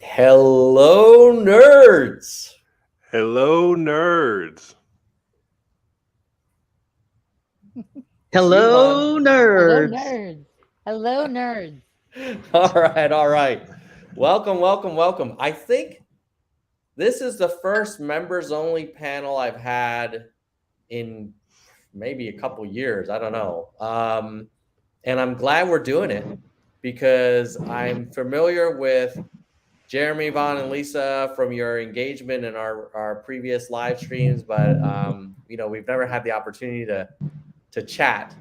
Hello, nerds. Hello, nerds. It's you, Vaughn. Hello, Hello, nerds. nerds. Hello, nerds. All right. Welcome. I think this is the first members only panel I've had in maybe a couple years. I don't know. And I'm glad we're doing it because I'm familiar with Jeremy, Vaughn, and Lisa from your engagement in our previous live streams, but we've never had the opportunity to chat.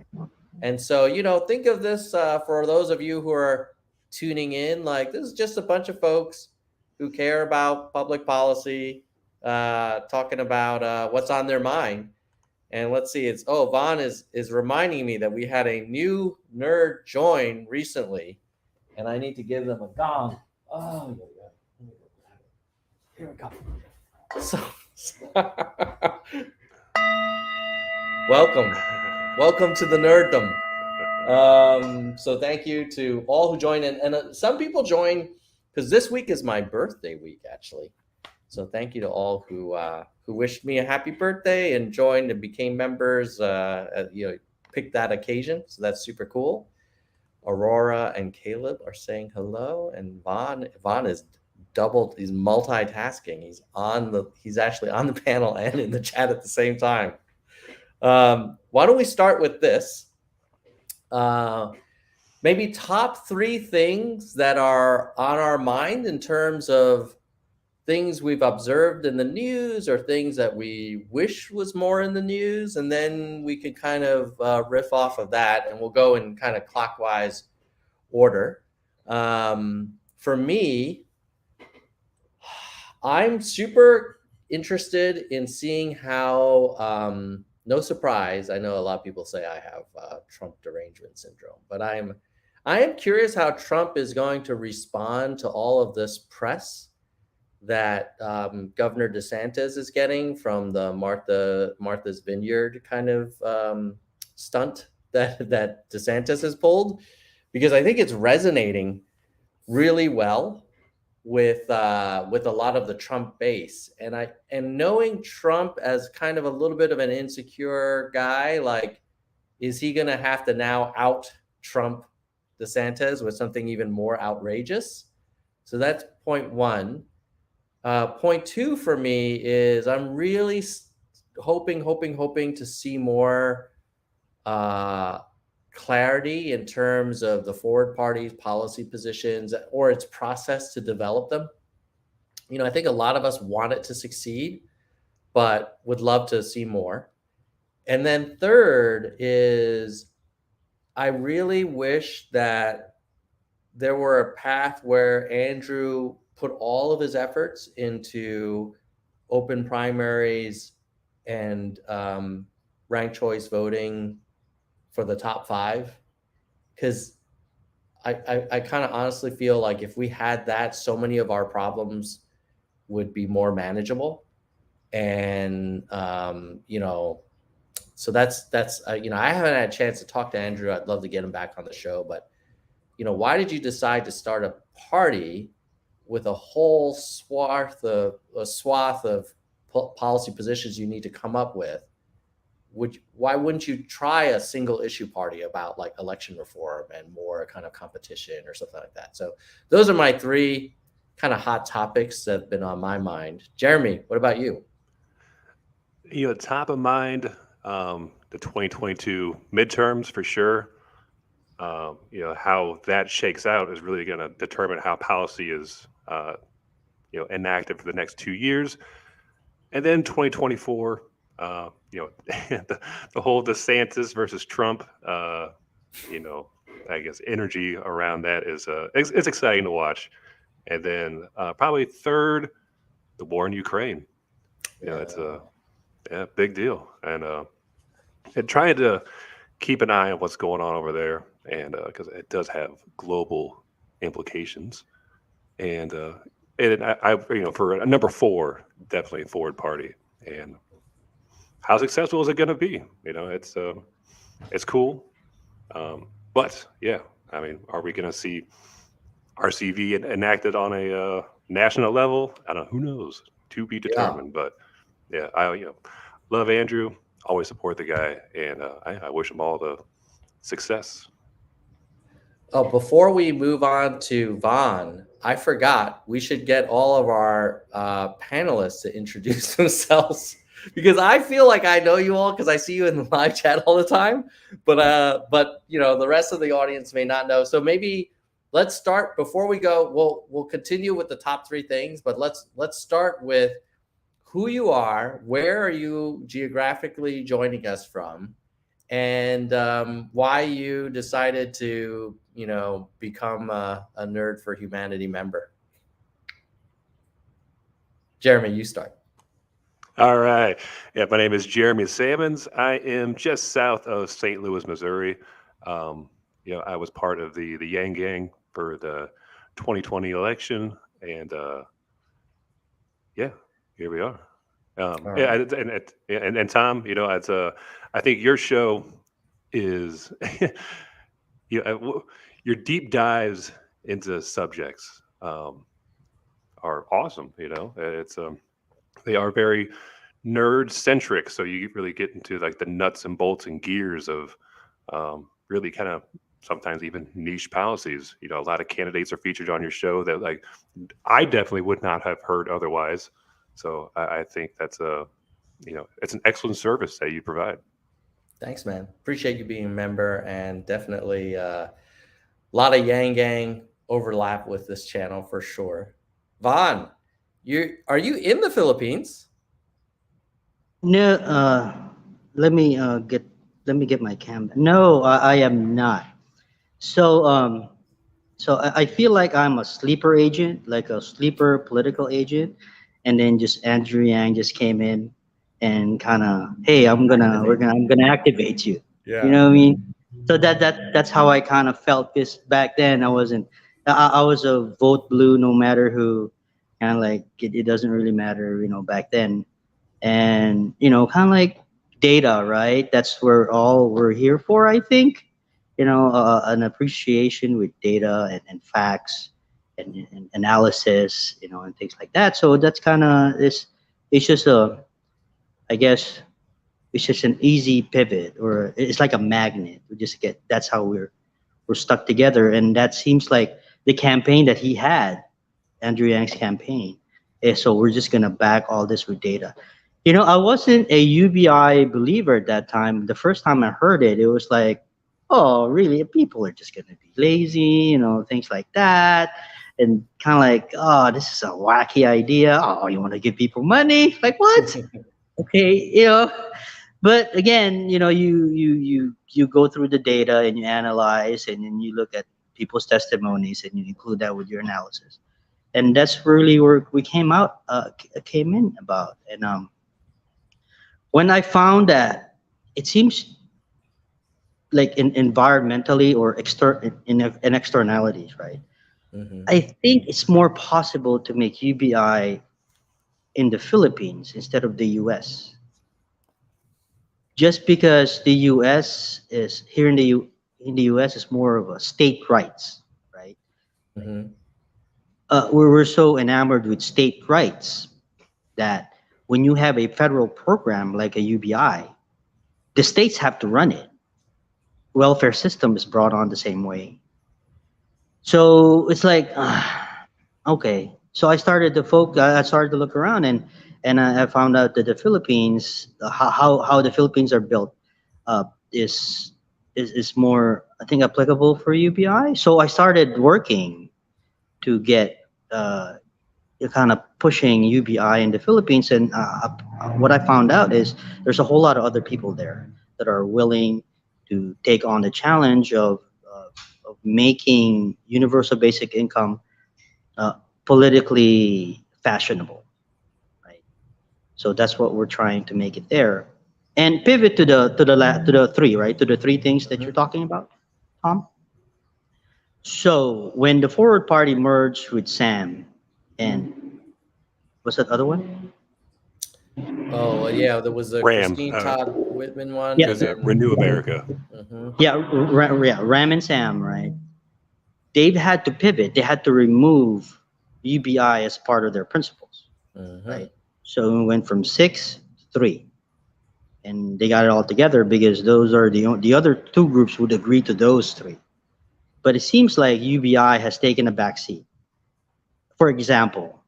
And so, think of this for those of you who are tuning in, like this is just a bunch of folks who care about public policy, talking about what's on their mind. And let's see, Vaughn is reminding me that we had a new nerd join recently, and I need to give them a gong. Oh, yeah. Here we go. So, welcome to the nerddom. So thank you to all who joined in, and some people join because this week is my birthday week, actually. So thank you to all who wished me a happy birthday and joined and became members. Picked that occasion, so that's super cool. Aurora and Caleb are saying hello, and Vaughn is doubled. He's multitasking. He's actually on the panel and in the chat at the same time. Why don't we start with this? Maybe top 3 things that are on our mind in terms of things we've observed in the news or things that we wish was more in the news, and then we can kind of riff off of that, and we'll go in kind of clockwise order. For me, I'm super interested in seeing how no surprise, I know a lot of people say I have Trump derangement syndrome, but I am curious how Trump is going to respond to all of this press that Governor DeSantis is getting from the Martha's Vineyard kind of stunt that DeSantis has pulled, because I think it's resonating really well with a lot of the Trump base, and knowing Trump as kind of a little bit of an insecure guy, like, is he going to have to now out Trump DeSantis with something even more outrageous? So that's point 1. Point 2 for me is I'm really hoping to see more clarity in terms of the forward party's policy positions or its process to develop them. I think a lot of us want it to succeed, but would love to see more. And then third is I really wish that there were a path where Andrew put all of his efforts into open primaries and ranked choice voting for the top 5, because I kind of honestly feel like if we had that, so many of our problems would be more manageable. And so that's I haven't had a chance to talk to Andrew. I'd love to get him back on the show, but why did you decide to start a party with a whole swath of policy positions you need to come up with? Why wouldn't you try a single issue party about like election reform and more kind of competition or something like that? So those are my 3 kind of hot topics that have been on my mind. Jeremy, what about you? Top of mind, the 2022 midterms for sure. How that shakes out is really going to determine how policy is, enacted for the next 2 years. And then 2024, the whole DeSantis versus Trump, I guess energy around that is it's exciting to watch. And then probably third, the war in Ukraine. It's a big deal, and trying to keep an eye on what's going on over there, and because it does have global implications. And for a number 4, definitely forward party. And how successful is it going to be? It's cool, but yeah, I mean, are we going to see RCV enacted on a national level, I don't know, who knows, to be determined. But yeah, I love Andrew, always support the guy, and I wish him all the success. Oh, before we move on to Vaughn, I forgot we should get all of our panelists to introduce themselves because I feel like I know you all because I see you in the live chat all the time. But the rest of the audience may not know. So maybe let's start before we go. We'll continue with the top three things, but let's start with who you are, where are you geographically joining us from, and why you decided to become a Nerd for Humanity member. Jeremy, you start. All right. Yeah, my name is Jeremy Salmons. I am just south of St. Louis, Missouri. I was part of the Yang Gang for the 2020 election, and here we are. Right. And Tom, it's I think your show is your deep dives into subjects are awesome. It's they are very nerd centric, so you really get into like the nuts and bolts and gears of really kind of sometimes even niche policies. A lot of candidates are featured on your show that like I definitely would not have heard otherwise. So I think that's it's an excellent service that you provide. Thanks, man. Appreciate you being a member, and definitely a lot of Yang Gang overlap with this channel for sure. Vaughn, are you in the Philippines? No, let me get my camera. No, I am not. So I feel like I'm a sleeper agent, like a sleeper political agent, and then just Andrew Yang just came in and kind of, hey, I'm gonna activate you. Yeah. You know what I mean? So that's how I kind of felt. Because back then I wasn't. I was a vote blue no matter who, kind of like it doesn't really matter, back then. And kind of like data, right? That's where all we're here for, I think. An appreciation with data and facts and analysis, and things like that. So that's kind of it's just I guess it's just an easy pivot, or it's like a magnet. That's how we're stuck together. And that seems like the campaign that he had, Andrew Yang's campaign. So we're just gonna back all this with data. I wasn't a UBI believer at that time. The first time I heard it, it was like, oh, really? People are just gonna be lazy, things like that. And kind of like, oh, this is a wacky idea. Oh, you want to give people money? Like what? Okay, but again, you go through the data and you analyze, and then you look at people's testimonies and you include that with your analysis, and that's really where we came in about. And when I found that it seems like environmentally or in externalities, right? Mm-hmm. I think it's more possible to make UBI in the Philippines instead of the US. Just because the US is here in the US is more of a state rights, right? Mm-hmm. We're so enamored with state rights that when you have a federal program like a UBI, the states have to run it. Welfare system is brought on the same way. So it's like, okay. So I started to look around, and I found out that the Philippines, how the Philippines are built, is more, I think, applicable for UBI. So I started working to get kind of pushing UBI in the Philippines, and what I found out is there's a whole lot of other people there that are willing to take on the challenge of making universal basic income politically fashionable, right? So that's what we're trying to make it there, and pivot to the three, right? To the three things that you're talking about, Tom. So when the Forward Party merged with Sam, and what's that other one? Oh yeah, there was a Ram, Christine Todd Whitman one. Yeah. and then- Renew America. Mhm. Yeah, Ram and Sam, right? They've had to pivot. They had to remove UBI as part of their principles, Mhm. right? So we went from 6 to 3, and they got it all together because those are the other two groups would agree to those 3. But it seems like UBI has taken a backseat. For example,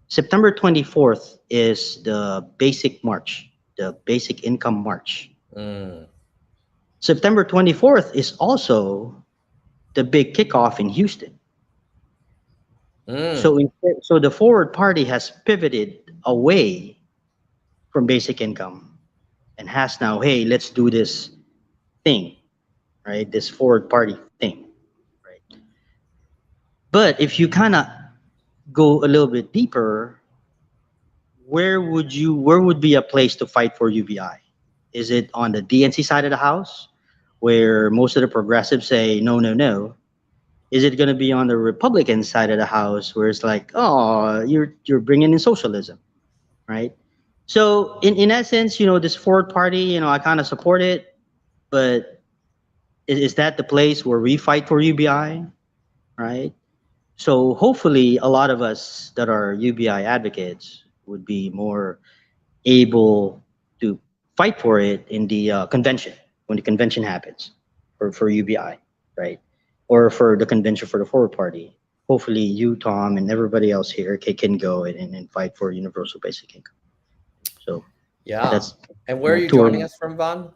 September 24th is the basic march, the basic income march. Mm. September 24th is also the big kickoff in Houston. Mm. So the Forward Party has pivoted away from basic income and has now, hey, let's do this thing, right? This Forward Party thing, right? But if you kind of go a little bit deeper, where would be a place to fight for UBI? Is it on the DNC side of the house, where most of the progressives say no, no, no? Is it going to be on the Republican side of the house, where it's like, oh, you're bringing in socialism, right? So in essence, this Forward Party, I kind of support it, but is that the place where we fight for UBI, right? So hopefully, a lot of us that are UBI advocates would be more able to fight for it in the convention, when the convention happens for UBI, right? Or for the convention for the Forward Party. Hopefully, you, Tom, and everybody else here can go and fight for universal basic income. So Yeah. that's And where are you tour. joining us from, Vaughn?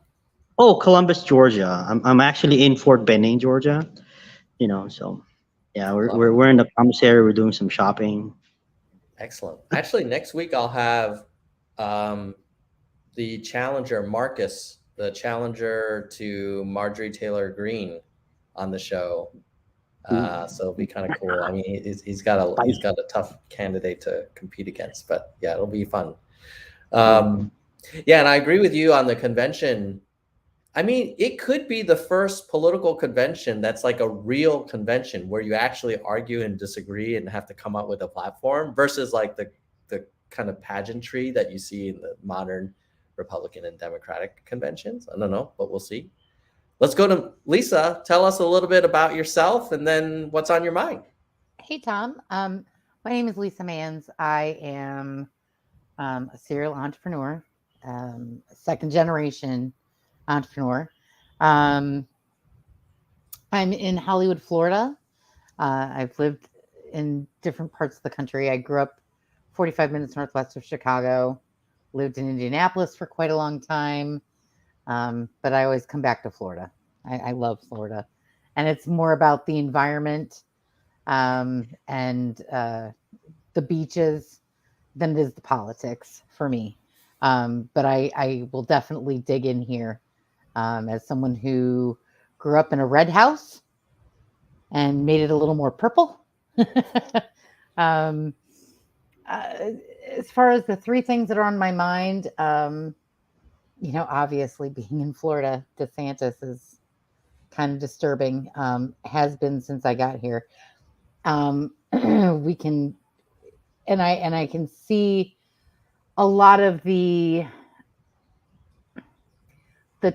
Oh, Columbus, Georgia. I'm actually in Fort Benning, Georgia. So yeah, Love it. we're in the commissary. We're doing some shopping. Excellent. Actually, next week I'll have the challenger, Marcus, the challenger to Marjorie Taylor Greene, on the show. So it'll be kind of cool. I mean, he's got a tough candidate to compete against, but yeah, it'll be fun. Yeah, and I agree with you on the convention. I mean, it could be the first political convention that's like a real convention where you actually argue and disagree and have to come up with a platform versus like the kind of pageantry that you see in the modern Republican and Democratic conventions. I don't know, but we'll see. Let's go to Lisa. Tell us a little bit about yourself and then what's on your mind. Hey, Tom. My name is Lisa Manns. I am a serial entrepreneur, second generation entrepreneur. I'm in Hollywood, Florida. I've lived in different parts of the country. I grew up 45 minutes northwest of Chicago, lived in Indianapolis for quite a long time. But I always come back to Florida. I love Florida. And it's more about the environment and the beaches than it is the politics for me. But I will definitely dig in here as someone who grew up in a red house and made it a little more purple. As far as the 3 things that are on my mind, obviously being in Florida, DeSantis is kind of disturbing, has been since I got here. We can, and I can see a lot of the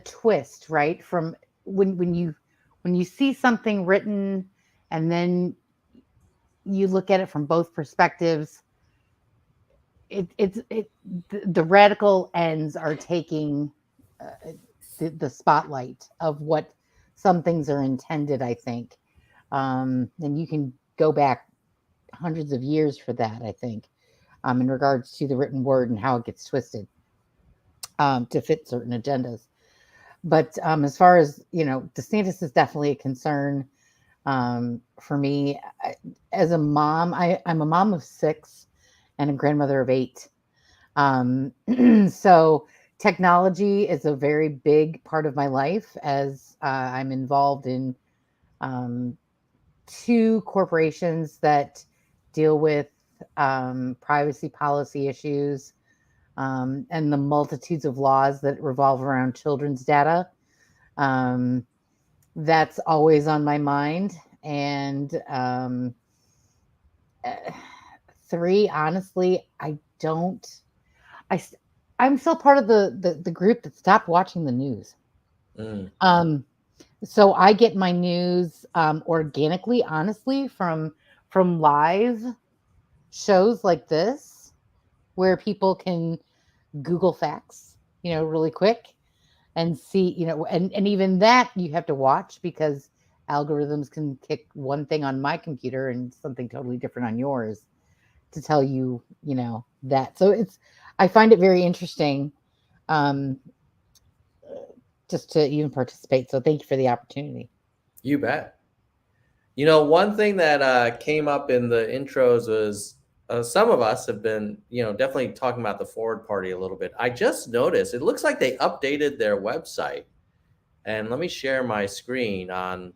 twist, right? From when you see something written and then you look at it from both perspectives, the radical ends are taking the spotlight of what some things are intended, I think. And you can go back hundreds of years for that, I think, in regards to the written word and how it gets twisted to fit certain agendas. But as far as, DeSantis is definitely a concern for me. As a mom, I'm a mom of 6 and a grandmother of 8. So technology is a very big part of my life, as I'm involved in 2 corporations that deal with privacy policy issues and the multitudes of laws that revolve around children's data. That's always on my mind. And 3, honestly, I'm still part of the group that stopped watching the news. So I get my news organically, honestly, from live shows like this where people can Google facts, really quick and see, and even that you have to watch because algorithms can kick one thing on my computer and something totally different on yours to tell you, that. So I find it very interesting um, just to even participate. So thank you for the opportunity. You bet. One thing that came up in the intros was some of us have been, definitely talking about the Forward Party a little bit. I just noticed it looks like they updated their website. And let me share my screen on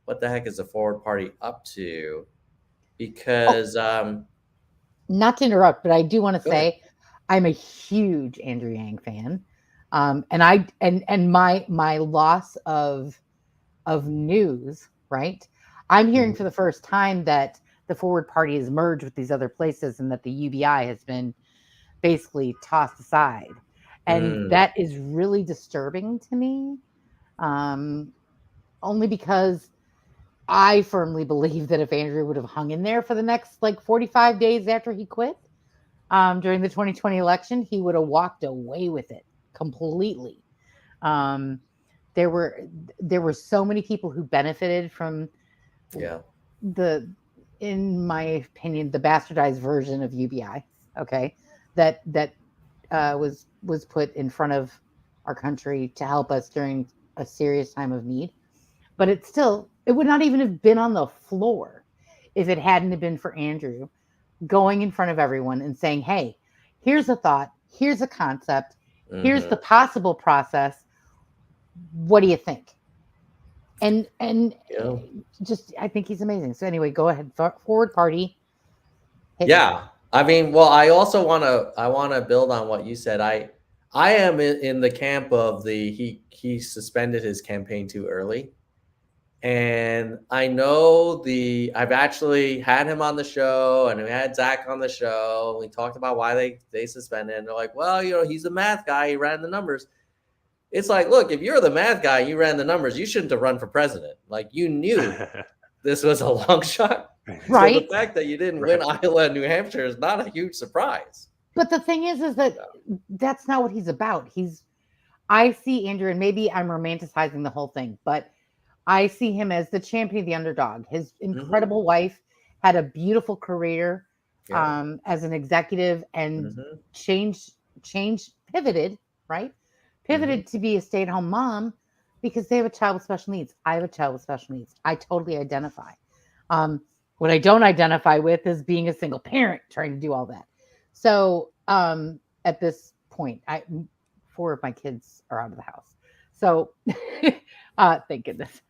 what the heck is the Forward Party up to? Because Not to interrupt, but I do want to Go ahead. say I'm a huge Andrew Yang fan. And my loss of news, right? I'm hearing for the first time that the Forward Party has merged with these other places and that the UBI has been basically tossed aside. And that is really disturbing to me. Only because I firmly believe that if Andrew would have hung in there for the next 45 days after he quit during the 2020 election, he would have walked away with it completely. There were so many people who benefited from in my opinion, the bastardized version of UBI. Okay, that was put in front of our country to help us during a serious time of need. But it would not even have been on the floor if it hadn't been for Andrew going in front of everyone and saying, hey, here's a thought, here's a concept, here's the possible process. What do you think? And just, I think he's amazing. So anyway, go ahead. Forward Party. Yeah. I mean, well, I also want to build on what you said. I am in the camp of he suspended his campaign too early. And I know I've actually had him on the show, and we had Zach on the show. We talked about why they suspended, and they're like, well, he's a math guy. He ran the numbers. It's like, look, if you're the math guy, you ran the numbers, you shouldn't have run for president. Like, you knew this was a long shot. Right. So the fact that you didn't win Iowa and New Hampshire is not a huge surprise. But the thing is that that's not what he's about. I see Andrew, and maybe I'm romanticizing the whole thing, but I see him as the champion of the underdog. His incredible wife had a beautiful career as an executive and pivoted to be a stay-at-home mom because they have a child with special needs. I have a child with special needs. I totally identify. What I don't identify with is being a single parent trying to do all that. So at this point, 4 of my kids are out of the house. So thank goodness.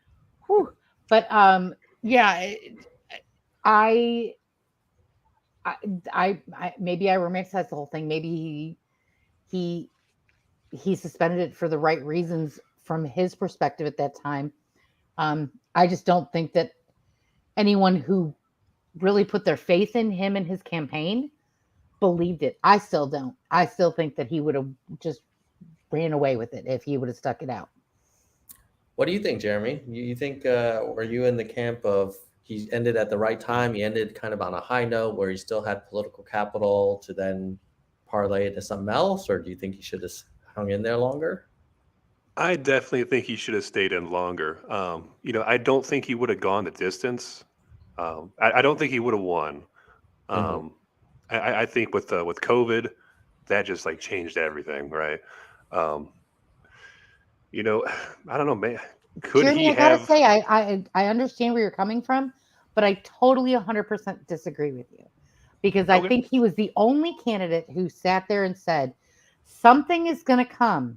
Whew. But yeah, I maybe I romanticize the whole thing. Maybe he suspended it for the right reasons from his perspective at that time. I just don't think that anyone who really put their faith in him and his campaign believed it. I still don't. I still think that he would have just ran away with it if he would have stuck it out. What do you think, Jeremy? You think, were you in the camp of he ended at the right time? He ended kind of on a high note where he still had political capital to then parlay it to something else? Or do you think he should have hung in there longer? I definitely think he should have stayed in longer. I don't think he would have gone the distance. I don't think he would have won. I think with COVID, that just changed everything, right? I don't know, man. Could Jeremy, he I gotta have? say, I understand where you're coming from, but I totally 100% disagree with you because I think he was the only candidate who sat there and said, something is going to come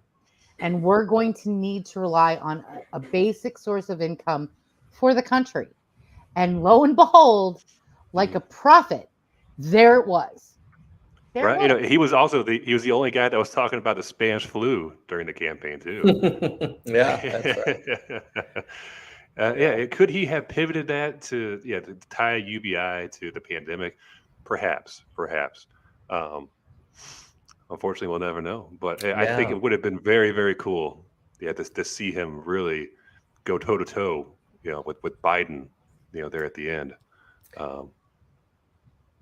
and we're going to need to rely on a basic source of income for the country. And lo and behold, like a prophet, there it was. Right. He was also the only guy that was talking about the Spanish flu during the campaign too. Yeah, that's right. Could he have pivoted that to tie UBI to the pandemic? Perhaps. Unfortunately, we'll never know. But I think it would have been very, very cool. To see him really go toe to toe, with Biden, there at the end.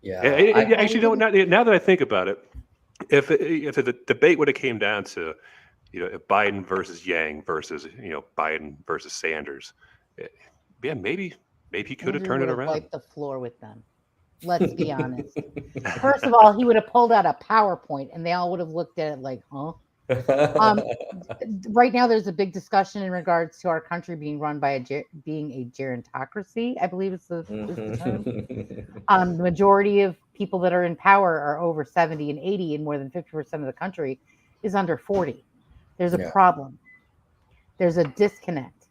Yeah. Actually, no. Now that I think about it, if the debate would have came down to, if Biden versus Yang versus Biden versus Sanders, yeah, maybe he could have Andrew turned it would have around. wiped the floor with them. Let's be honest. First of all, he would have pulled out a PowerPoint, and they all would have looked at it like, huh? Right now, there's a big discussion in regards to our country being run by being a gerontocracy. I believe is the term. The majority of people that are in power are over 70 and 80, and more than 50% of the country is under 40. There's a problem. There's a disconnect,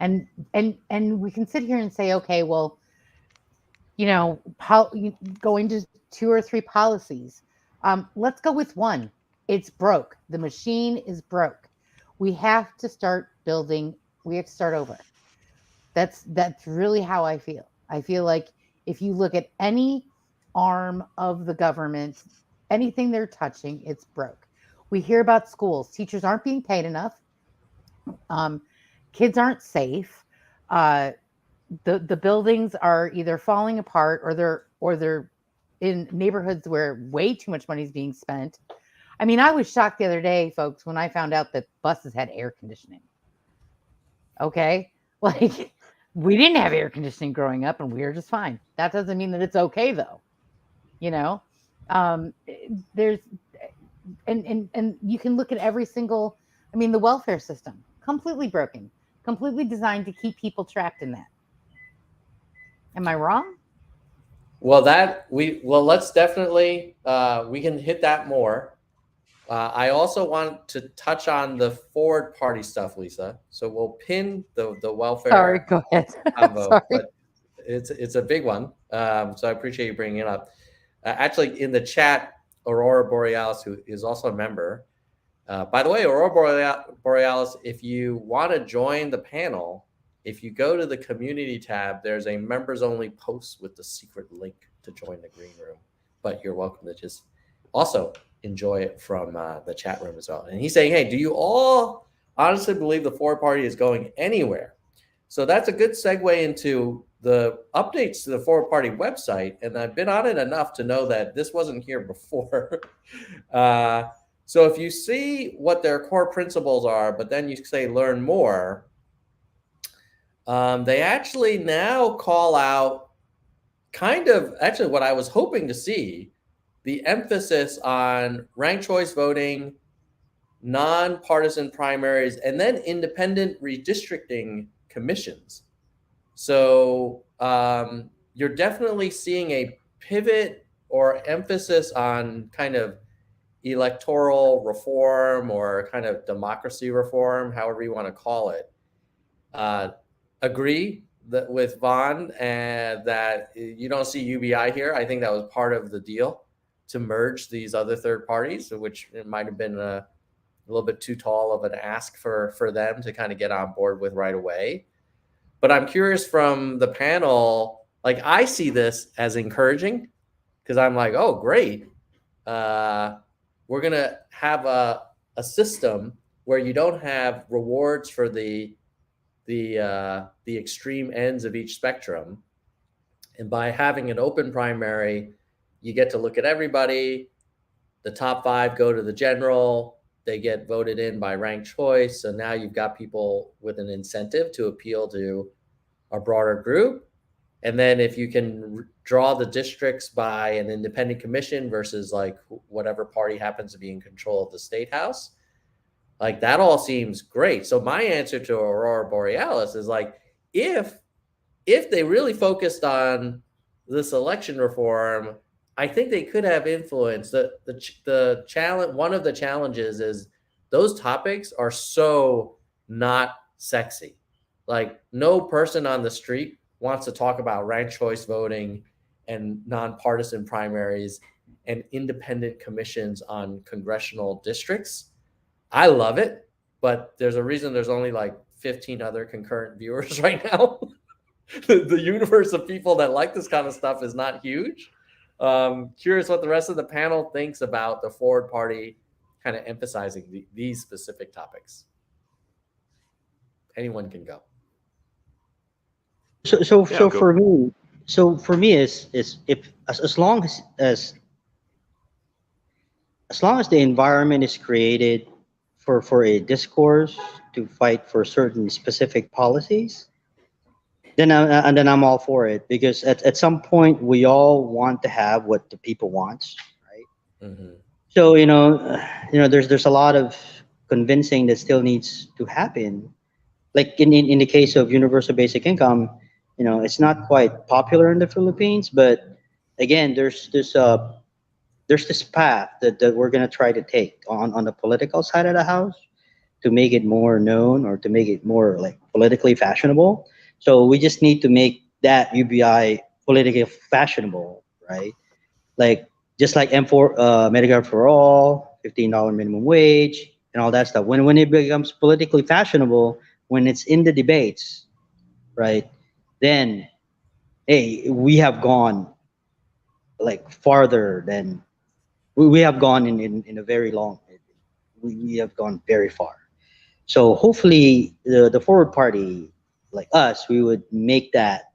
and we can sit here and say, okay, well, go into 2 or 3 policies. Let's go with one. It's broke. The machine is broke. We have to start building. We have to start over. That's really how I feel. I feel like if you look at any arm of the government, anything they're touching, it's broke. We hear about schools. Teachers aren't being paid enough. Kids aren't safe. The buildings are either falling apart or they're in neighborhoods where way too much money is being spent. I mean, I was shocked the other day, folks, when I found out that buses had air conditioning. Okay? Like, we didn't have air conditioning growing up, and we were just fine. That doesn't mean that it's okay, though. There's and you can look at every single, the welfare system, completely broken, completely designed to keep people trapped in that. Am I wrong? Well, let's definitely, we can hit that more. I also want to touch on the forward party stuff, Lisa. So we'll pin the welfare. Sorry, go ahead. Combo, Sorry. but it's a big one. So I appreciate you bringing it up. Actually, in the chat, Aurora Borealis, who is also a member. By the way, Aurora Borealis, if you want to join the panel, if you go to the community tab, there's a members only post with the secret link to join the green room. But you're welcome to just also enjoy it from the chat room as well. And he's saying, hey, do you all honestly believe the forward party is going anywhere? So that's a good segue into the updates to the forward party website. And I've been on it enough to know that this wasn't here before. So if you see what their core principles are, but then you say learn more, they actually now call out actually what I was hoping to see, the emphasis on ranked choice voting, nonpartisan primaries, and then independent redistricting commissions. So you're definitely seeing a pivot or emphasis on kind of electoral reform or kind of democracy reform, however you want to call it. Agree with Vaughn that you don't see UBI here. I think that was part of the deal to merge these other third parties, which it might have been a little bit too tall of an ask for them to kind of get on board with right away. But I'm curious from the panel, like I see this as encouraging because I'm like, oh, great. We're going to have a system where you don't have rewards for the extreme ends of each spectrum. And by having an open primary, you get to look at everybody. The top 5 go to the general. They get voted in by ranked choice. So now you've got people with an incentive to appeal to a broader group. And then if you can draw the districts by an independent commission versus like whatever party happens to be in control of the state house, like that all seems great. So my answer to Aurora Borealis is like, if they really focused on this election reform, I think they could have influence. The challenge, one of the challenges is those topics are so not sexy. Like no person on the street wants to talk about ranked choice voting and nonpartisan primaries and independent commissions on congressional districts. I love it, but there's a reason there's only like 15 other concurrent viewers right now. The universe of people that like this kind of stuff is not huge. Curious what the rest of the panel thinks about the forward party kind of emphasizing these specific topics. Anyone can go. So for me, So for me is if as long as long as the environment is created for a discourse to fight for certain specific policies, then I'm all for it, because at some point we all want to have what the people wants, right? Hmm. So there's a lot of convincing that still needs to happen. Like in the case of universal basic income, it's not quite popular in the Philippines, but again, there's this path that we're gonna try to take on the political side of the house to make it more known, or to make it more like politically fashionable. So we just need to make that UBI politically fashionable, right? Like just like M4, Medicare for all, $15 minimum wage, and all that stuff. When it becomes politically fashionable, when it's in the debates, right? Then hey, we have gone like farther than we have gone in a very long. We have gone very far. So hopefully the forward party, like us, we would make that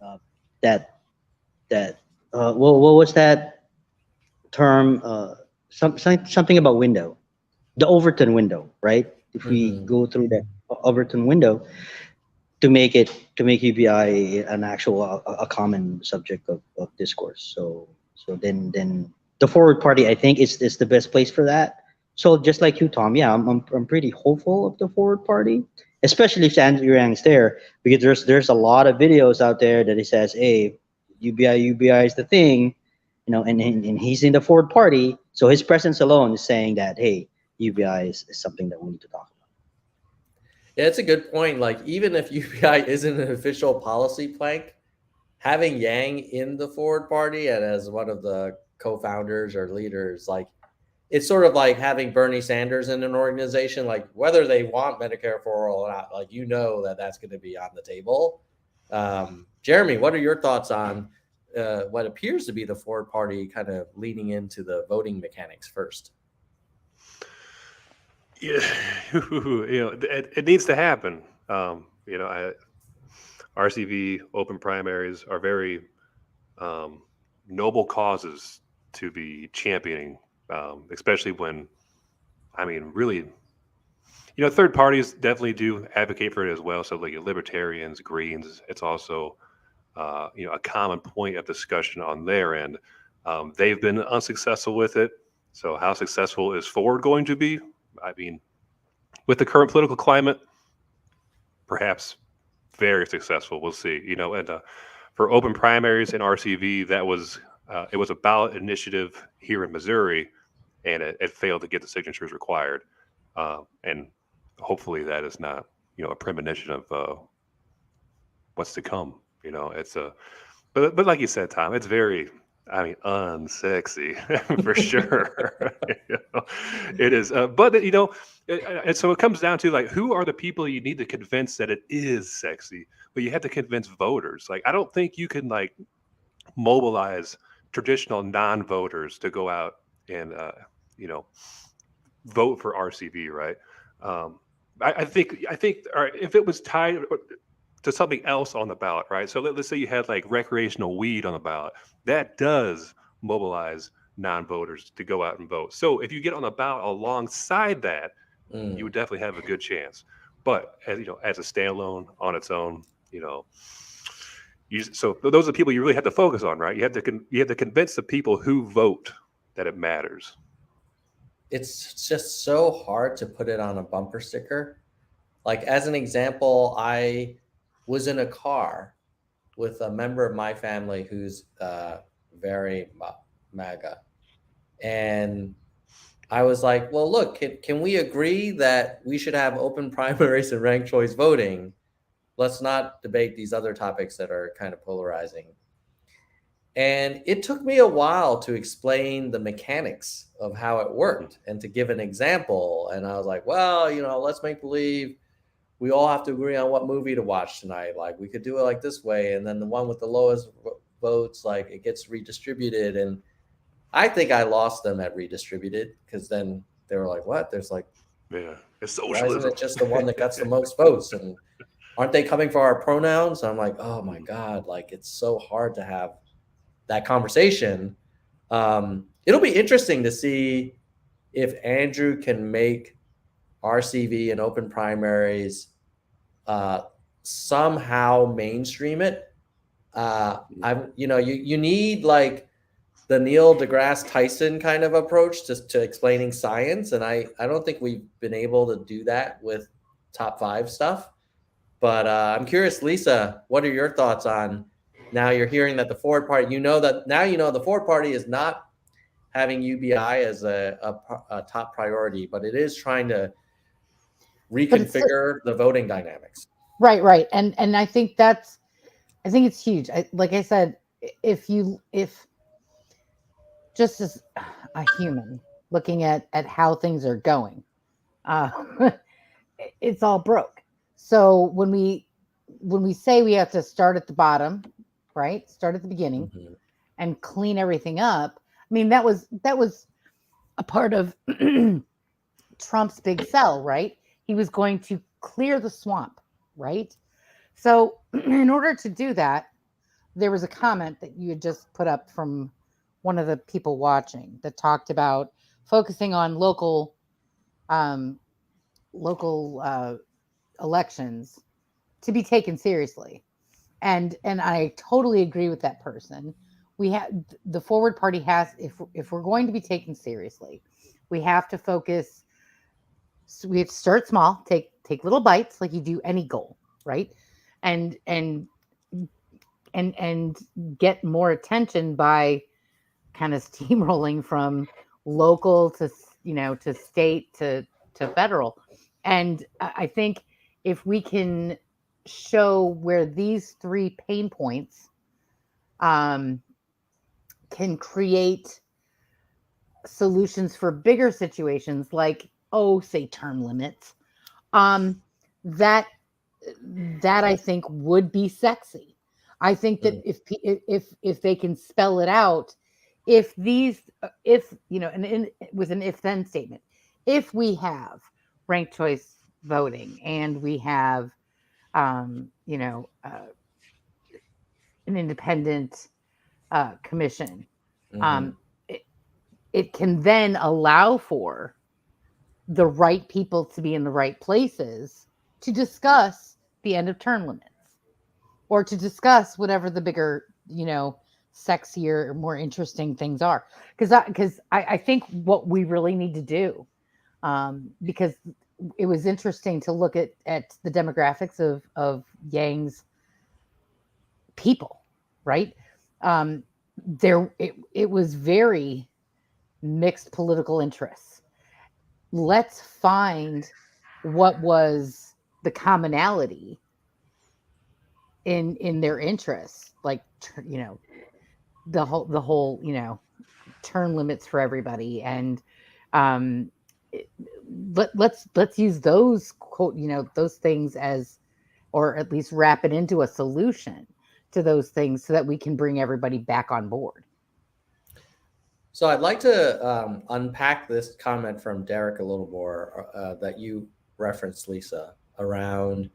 uh, that that what was that term? Something about window, the Overton window, right? If we Hmm. go through that Overton window to make UBI an actual a common subject of discourse. So then the forward party, I think, is the best place for that. So just like you, Tom, yeah, I'm pretty hopeful of the forward party, especially if Andrew Yang's there, because there's a lot of videos out there that he says, hey, UBI is the thing, and he's in the forward party, so his presence alone is saying that, hey, UBI is something that we need to talk about. Yeah, it's a good point. Like, even if UBI isn't an official policy plank, having Yang in the forward party and as one of the co-founders or leaders, like, it's sort of like having Bernie Sanders in an organization, like whether they want Medicare for all or not, like, that that's going to be on the table. Jeremy, what are your thoughts on what appears to be the forward party kind of leaning into the voting mechanics first? Yeah, it needs to happen. RCV open primaries are very um, noble causes to be championing, especially when, I mean, really, third parties definitely do advocate for it as well. So like libertarians, Greens, it's also, a common point of discussion on their end. They've been unsuccessful with it. So how successful is Ford going to be? I mean, with the current political climate, perhaps very successful. We'll see. And for open primaries in RCV, it was a ballot initiative here in Missouri, and it failed to get the signatures required. And hopefully, that is not a premonition of what's to come. It's a but like you said, Tom, it's very. I mean, unsexy for sure. It is, but and so it comes down to like, who are the people you need to convince that it is sexy? But you have to convince voters. Like, I don't think you can like mobilize traditional non-voters to go out and you know vote for RCV, right? Um, I think all right, if it was tied to something else on the ballot, right? So let's say you had like recreational weed on the ballot, that does mobilize non-voters to go out and vote. So if you get on the ballot alongside that, you Mm. would definitely have a good chance. But as a standalone on its own, so those are the people you really have to focus on, right? You have to convince the people who vote that it matters. It's just so hard to put it on a bumper sticker. Like, as an example, I was in a car with a member of my family who's very MAGA. And I was like, well, look, can we agree that we should have open primaries and ranked choice voting? Let's not debate these other topics that are kind of polarizing. And it took me a while to explain the mechanics of how it worked and to give an example. And I was like, well, let's make believe we all have to agree on what movie to watch tonight. Like, we could do it like this way. And then the one with the lowest votes, like, it gets redistributed. And I think I lost them at redistributed, because then they were like, what? There's like, Yeah, it's why isn't socialism. it just the one that gets the most votes? And aren't they coming for our pronouns? I'm like, oh my God, like it's so hard to have that conversation. It'll be interesting to see if Andrew can make RCV and open primaries somehow mainstream it. You need like the Neil deGrasse Tyson kind of approach to explaining science, and I don't think we've been able to do that with top 5 stuff. But I'm curious, Lisa, what are your thoughts on now? You're hearing that the Forward Party, the Forward Party is not having UBI as a top priority, but it is trying to reconfigure the voting dynamics. Right. And I think it's huge. Like I said, if just as a human looking at how things are going, it's all broke. So when we say we have to start at the bottom, right? Start at the beginning and clean everything up. I mean, that was a part of Trump's big sell, right? He was going to clear the swamp, right? So in order to do that, there was a comment that you had just put up from one of the people watching that talked about focusing on local elections to be taken seriously. And I totally agree with that person. The Forward Party has, if we're going to be taken seriously, we have to focus. So we have to start small, take little bites like you do any goal, right? And get more attention by kind of steamrolling from local to state to federal. And I think if we can show where these 3 pain points can create solutions for bigger situations, like say term limits, that I think would be sexy. I think that if they can spell it out, with an if then statement, if we have ranked choice voting and we have an independent commission, it can then allow for the right people to be in the right places to discuss the end of term limits or to discuss whatever the bigger, sexier, more interesting things are. Because I think what we really need to do, because it was interesting to look at the demographics of Yang's people, right? It was very mixed political interests. Let's find what was the commonality in their interests, like the whole term limits for everybody, and let's use those those things as, or at least wrap it into a solution to those things so that we can bring everybody back on board. So I'd like to unpack this comment from Derek a little more that you referenced, Lisa, around,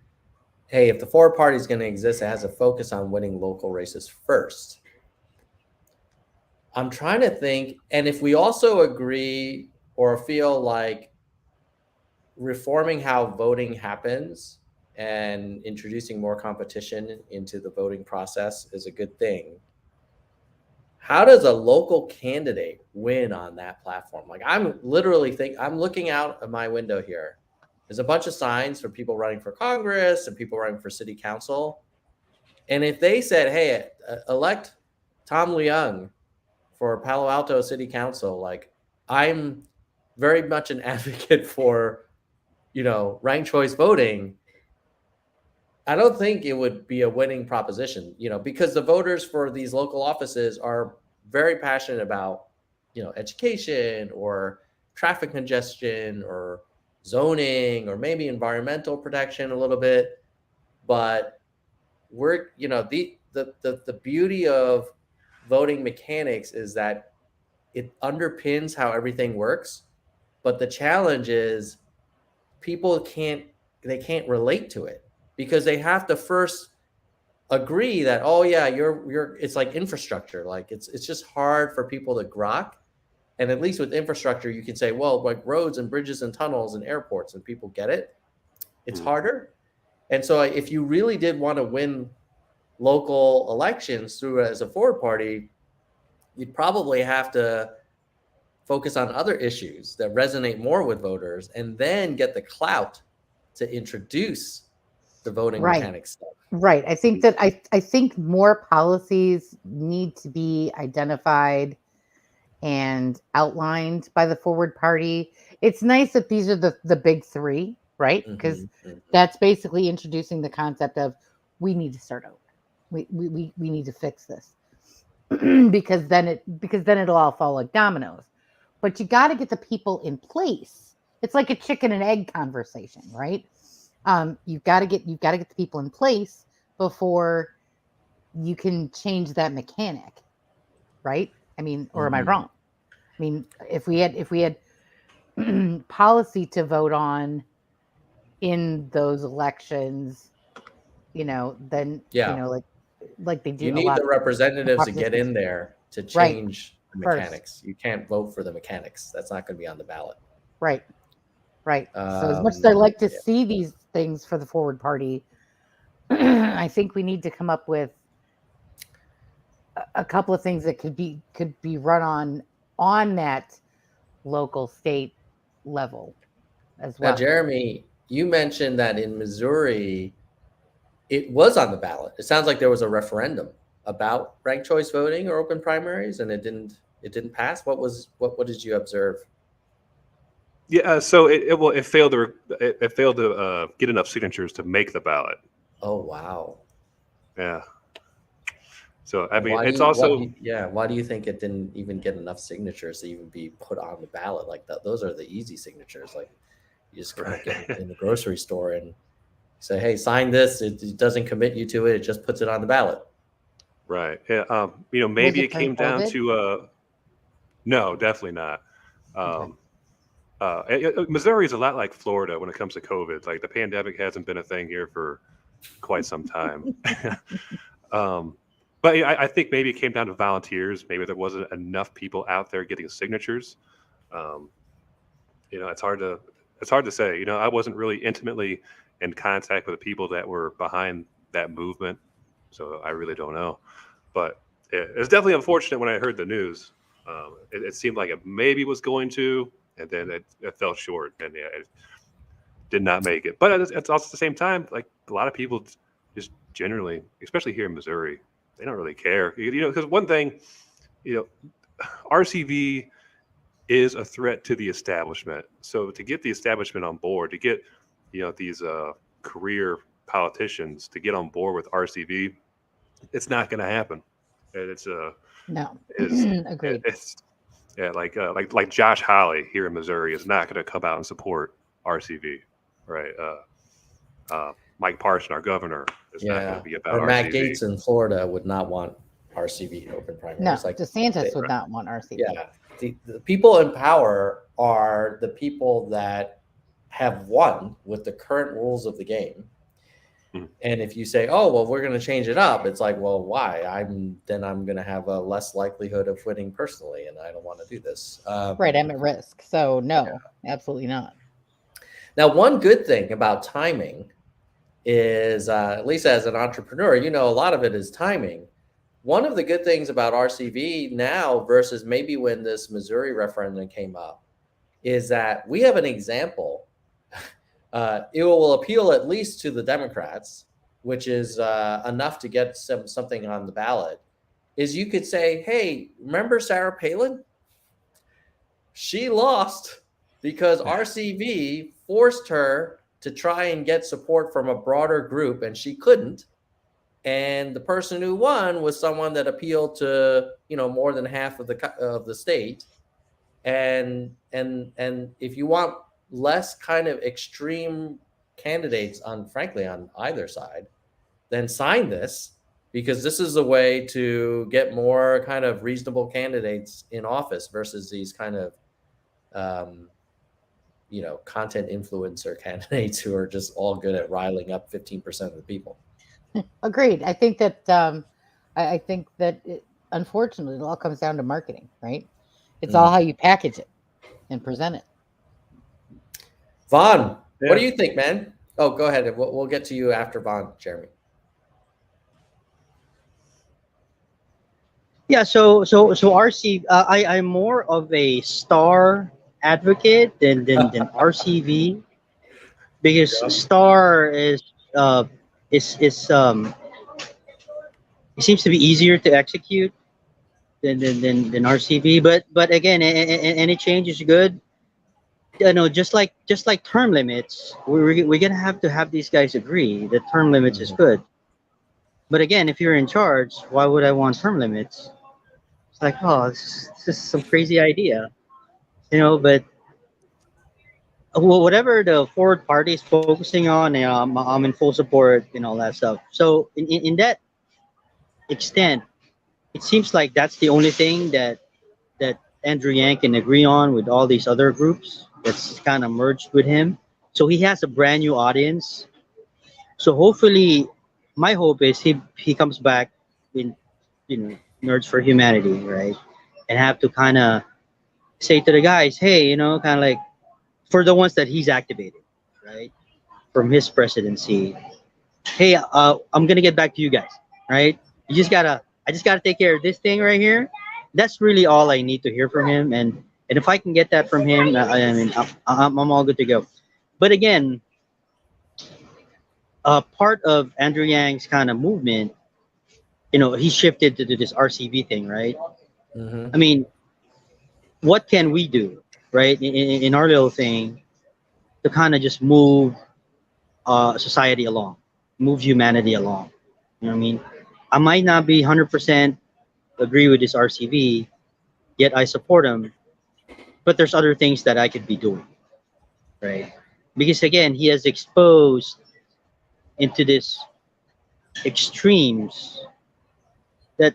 hey, if the Forward Party is going to exist, it has a focus on winning local races first. I'm trying to think, and if we also agree or feel like reforming how voting happens and introducing more competition into the voting process is a good thing, how does a local candidate win on that platform? Like, I'm looking out of my window here. There's a bunch of signs for people running for Congress and people running for city council. And if they said, hey, elect Tom Leung for Palo Alto City Council, like, I'm very much an advocate for, ranked choice voting, I don't think it would be a winning proposition, because the voters for these local offices are very passionate about, education or traffic congestion or zoning or maybe environmental protection a little bit. But we're, the beauty of voting mechanics is that it underpins how everything works. But the challenge is people can't relate to it. because they have to first agree that, oh yeah, you're it's like infrastructure. Like it's just hard for people to grok. And at least with infrastructure, you can say, well, like roads and bridges and tunnels and airports, and people get it. It's harder. And so if you really did want to win local elections through as a forward party, you'd probably have to focus on other issues that resonate more with voters and then get the clout to introduce the voting Right. mechanics stuff. Right. I think that I think more policies need to be identified and outlined by the forward party. It's nice that these are the big three, right? Because that's basically introducing the concept of we need to start over. We need to fix this. because then it'll all fall like dominoes. But you got to get the people in place. It's like a chicken and egg conversation, right? You've got to get the people in place before you can change that mechanic, right? I mean, or am I wrong? I mean, if we had policy to vote on in those elections, then like they do. You need the representatives to get in there to change the mechanics. You can't vote for the mechanics. That's not going to be on the ballot. Right. So as much as I like to see these things for the forward party, I think we need to come up with a couple of things that could be run on that local state level as well. Now, Jeremy, you mentioned that in Missouri, it was on the ballot. It sounds like there was a referendum about ranked choice voting or open primaries, and it didn't pass. What did you observe? Yeah, so it failed to get enough signatures to make the ballot. Oh wow. Yeah. So I mean, why do you think it didn't even get enough signatures to even be put on the ballot? Like those are the easy signatures. Like you just kind of get in the grocery store and say, "Hey, sign this." It doesn't commit you to it. It just puts it on the ballot. Right. Yeah. Maybe it came down to no, definitely not. Missouri is a lot like Florida when it comes to COVID. Like the pandemic hasn't been a thing here for quite some time. But I think maybe it came down to volunteers. Maybe there wasn't enough people out there getting signatures. It's hard to say. I wasn't really intimately in contact with the people that were behind that movement, so I really don't know. But it's definitely unfortunate when I heard the news. It seemed like it maybe was going to, and then it fell short, and it did not make it. But it's also at the same time, like a lot of people just generally, especially here in Missouri, they don't really care. Because one thing, RCV is a threat to the establishment. So to get the establishment on board, to get these career politicians to get on board with RCV, it's not going to happen. And it's no, agreed. Like Josh Hawley here in Missouri is not going to come out and support RCV, right? Mike Parson, our governor, is not going to be about or RCV. Matt Gaetz in Florida would not want RCV open primaries. No, DeSantis would not want RCV. Yeah, the people in power are the people that have won with the current rules of the game. And if you say, "Oh, well, we're going to change it up," it's like, "Well, why? I'm going to have a less likelihood of winning personally, and I don't want to do this." Right, I'm at risk. So no, absolutely not. Now, one good thing about timing is, at least as an entrepreneur, a lot of it is timing. One of the good things about RCV now versus maybe when this Missouri referendum came up is that we have an example. It will appeal at least to the Democrats, which is enough to get something on the ballot, is you could say, hey, remember Sarah Palin? She lost because RCV forced her to try and get support from a broader group, and she couldn't. And the person who won was someone that appealed to, more than half of the state. And if you want less kind of extreme candidates frankly on either side, then sign this, because this is a way to get more kind of reasonable candidates in office versus these kind of content influencer candidates who are just all good at riling up 15% of the people. Agreed. I think that unfortunately, it all comes down to marketing, right? It's all how you package it and present it. Vaughn, Yeah. what do you think, man? Oh, go ahead. We'll get to you after Vaughn, Jeremy. Yeah, so RC, I'm more of a Star advocate than RCV, because Star is it seems to be easier to execute than RCV. But again, any change is good. Just like term limits, we're gonna have to have these guys agree that term limits is good. But again, if you're in charge, why would I want term limits? It's like, oh, this is some crazy idea, But whatever the forward party is focusing on, I'm in full support and all that stuff. So in that extent, it seems like that's the only thing that Andrew Yang can agree on with all these other groups that's kind of merged with him. So he has a brand new audience. So hopefully, my hope is he comes back in, Nerds for Humanity, right? And have to kind of say to the guys, hey, kind of like, for the ones that he's activated, right, from his presidency, hey, I'm gonna get back to you guys, right? I just gotta take care of this thing right here. That's really all I need to hear from him, and if I can get that from him, I mean, I'm all good to go. But again, part of Andrew Yang's kind of movement, he shifted to this RCV thing, right? Mm-hmm. I mean, what can we do, right, in our little thing to kind of just move society along, move humanity along? You know what I mean? I might not be 100% agree with this RCV, yet I support him. But there's other things that I could be doing, right? Because again, he has exposed into this extremes that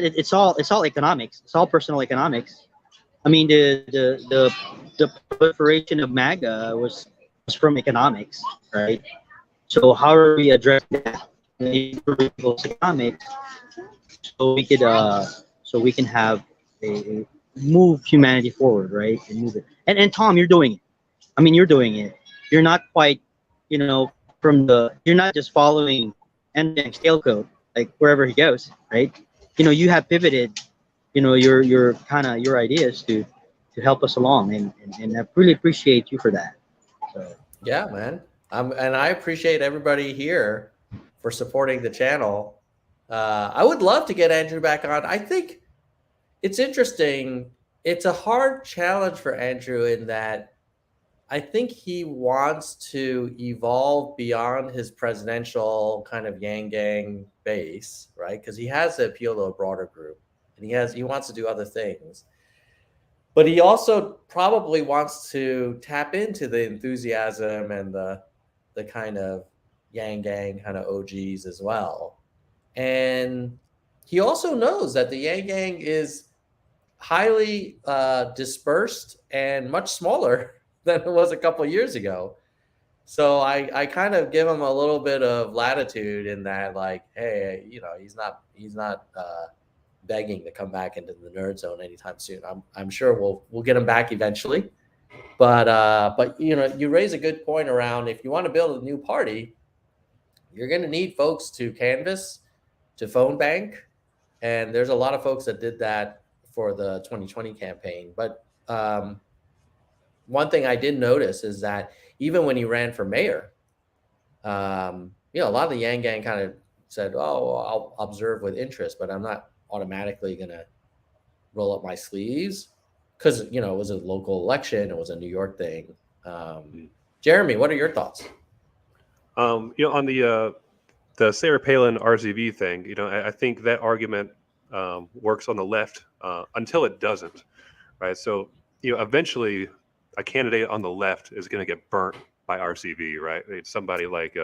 it's all economics. It's all personal economics. I mean, the proliferation of MAGA was from economics, right? So how are we addressing that? Economics, so we can have a move humanity forward, right? And move it. And Tom, you're doing it. I mean, you're doing it. You're not quite, you're not just following Endang's tailcoat, like wherever he goes, right? You have pivoted, your kind of your ideas to help us along, and I really appreciate you for that. So. Yeah, man. And I appreciate everybody here for supporting the channel. I would love to get Andrew back on. I think it's interesting. It's a hard challenge for Andrew in that I think he wants to evolve beyond his presidential kind of Yang Gang base, right? Because he has to appeal to a broader group, and he wants to do other things. But he also probably wants to tap into the enthusiasm and the kind of Yang Gang kind of OGs as well. And he also knows that the Yang Gang is highly dispersed and much smaller than it was a couple of years ago. So I kind of give him a little bit of latitude in that, like, hey, he's not begging to come back into the nerd zone anytime soon. I'm sure we'll get him back eventually. But you raise a good point around, if you want to build a new party, you're going to need folks to canvass, to phone bank, and there's a lot of folks that did that for the 2020 campaign. But one thing I did notice is that even when he ran for mayor, a lot of the Yang Gang kind of said, "Oh, I'll observe with interest, but I'm not automatically going to roll up my sleeves," because it was a local election, it was a New York thing. Jeremy, what are your thoughts? On the Sarah Palin RCV thing, I think that argument works on the left until it doesn't, right? So eventually a candidate on the left is going to get burnt by RCV, right? It's somebody like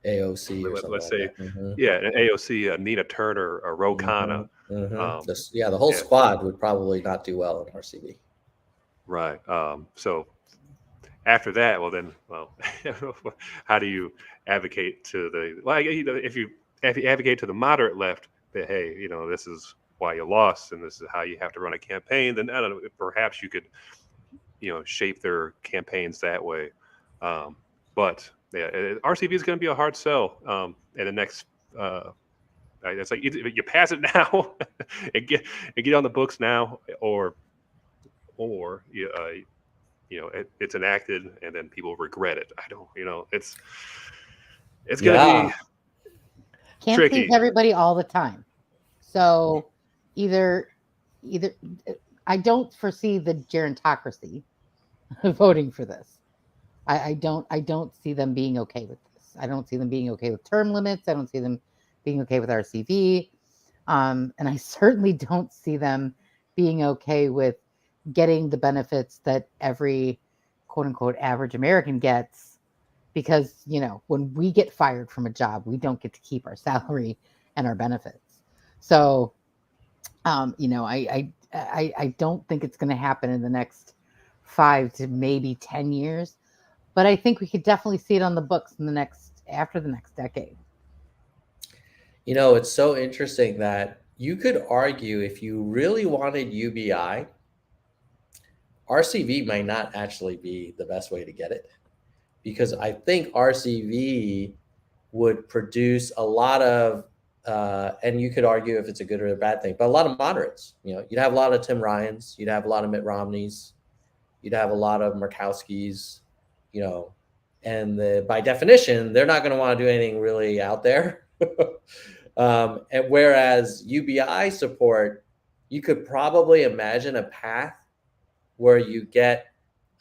AOC, or let's say, like an AOC, Nina Turner, or Ro Khanna. the whole squad would probably not do well in RCV. Right. So after that, how do you advocate to the if you advocate to the moderate left that, hey, this is why you lost and this is how you have to run a campaign, then I don't know, perhaps you could shape their campaigns that way. But yeah, RCV is going to be a hard sell in the next. It's like you pass it now and get on the books now, or it's enacted and then people regret it. I don't, it's going to Yeah. be Can't tricky. please everybody all the time. So either I don't foresee the gerontocracy voting for this. I don't see them being okay with this. I don't see them being okay with term limits. I don't see them being okay with RCV. And I certainly don't see them being okay with getting the benefits that every quote unquote average American gets, because when we get fired from a job, we don't get to keep our salary and our benefits. So I don't think it's going to happen in the next 5 to maybe 10 years, but I think we could definitely see it on the books after the next decade. It's so interesting that you could argue, if you really wanted UBI, RCV might not actually be the best way to get it, because I think RCV would produce a lot of, and you could argue if it's a good or a bad thing, but a lot of moderates. You'd have a lot of Tim Ryans, you'd have a lot of Mitt Romneys, you'd have a lot of Murkowskis, and by definition, they're not going to want to do anything really out there. And whereas UBI support, you could probably imagine a path where you get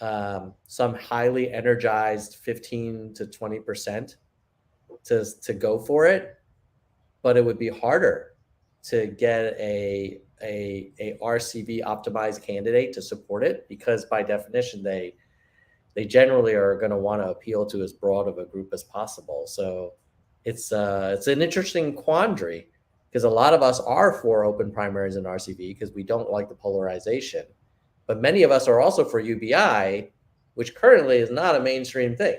some highly energized 15 to 20% to go for it, but it would be harder to get a RCV optimized candidate to support it, because by definition they generally are going to want to appeal to as broad of a group as possible. So it's an interesting quandary, because a lot of us are for open primaries in RCV because we don't like the polarization, but many of us are also for UBI, which currently is not a mainstream thing.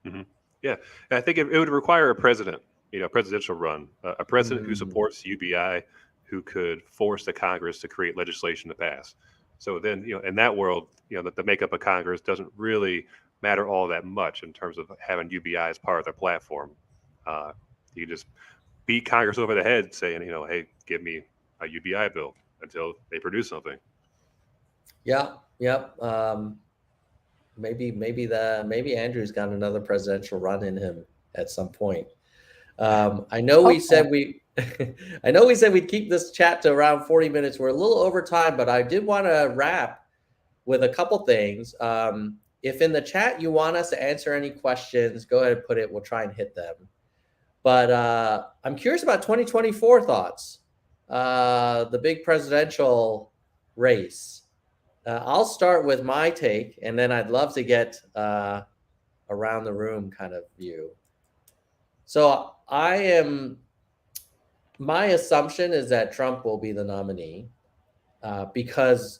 Mm-hmm. Yeah, and I think it would require a presidential run, a president who supports UBI, who could force the Congress to create legislation to pass. So then, in that world, the makeup of Congress doesn't really matter all that much in terms of having UBI as part of their platform. You just beat Congress over the head saying, hey, give me a UBI bill until they produce something. Yeah. Yep. Maybe Andrew's got another presidential run in him at some point. I know we said we'd keep this chat to around 40 minutes. We're a little over time, but I did want to wrap with a couple things. If in the chat you want us to answer any questions, go ahead and put it. We'll try and hit them. But I'm curious about 2024 thoughts, the big presidential race. I'll start with my take, and then I'd love to get around the room kind of view. So my assumption is that Trump will be the nominee because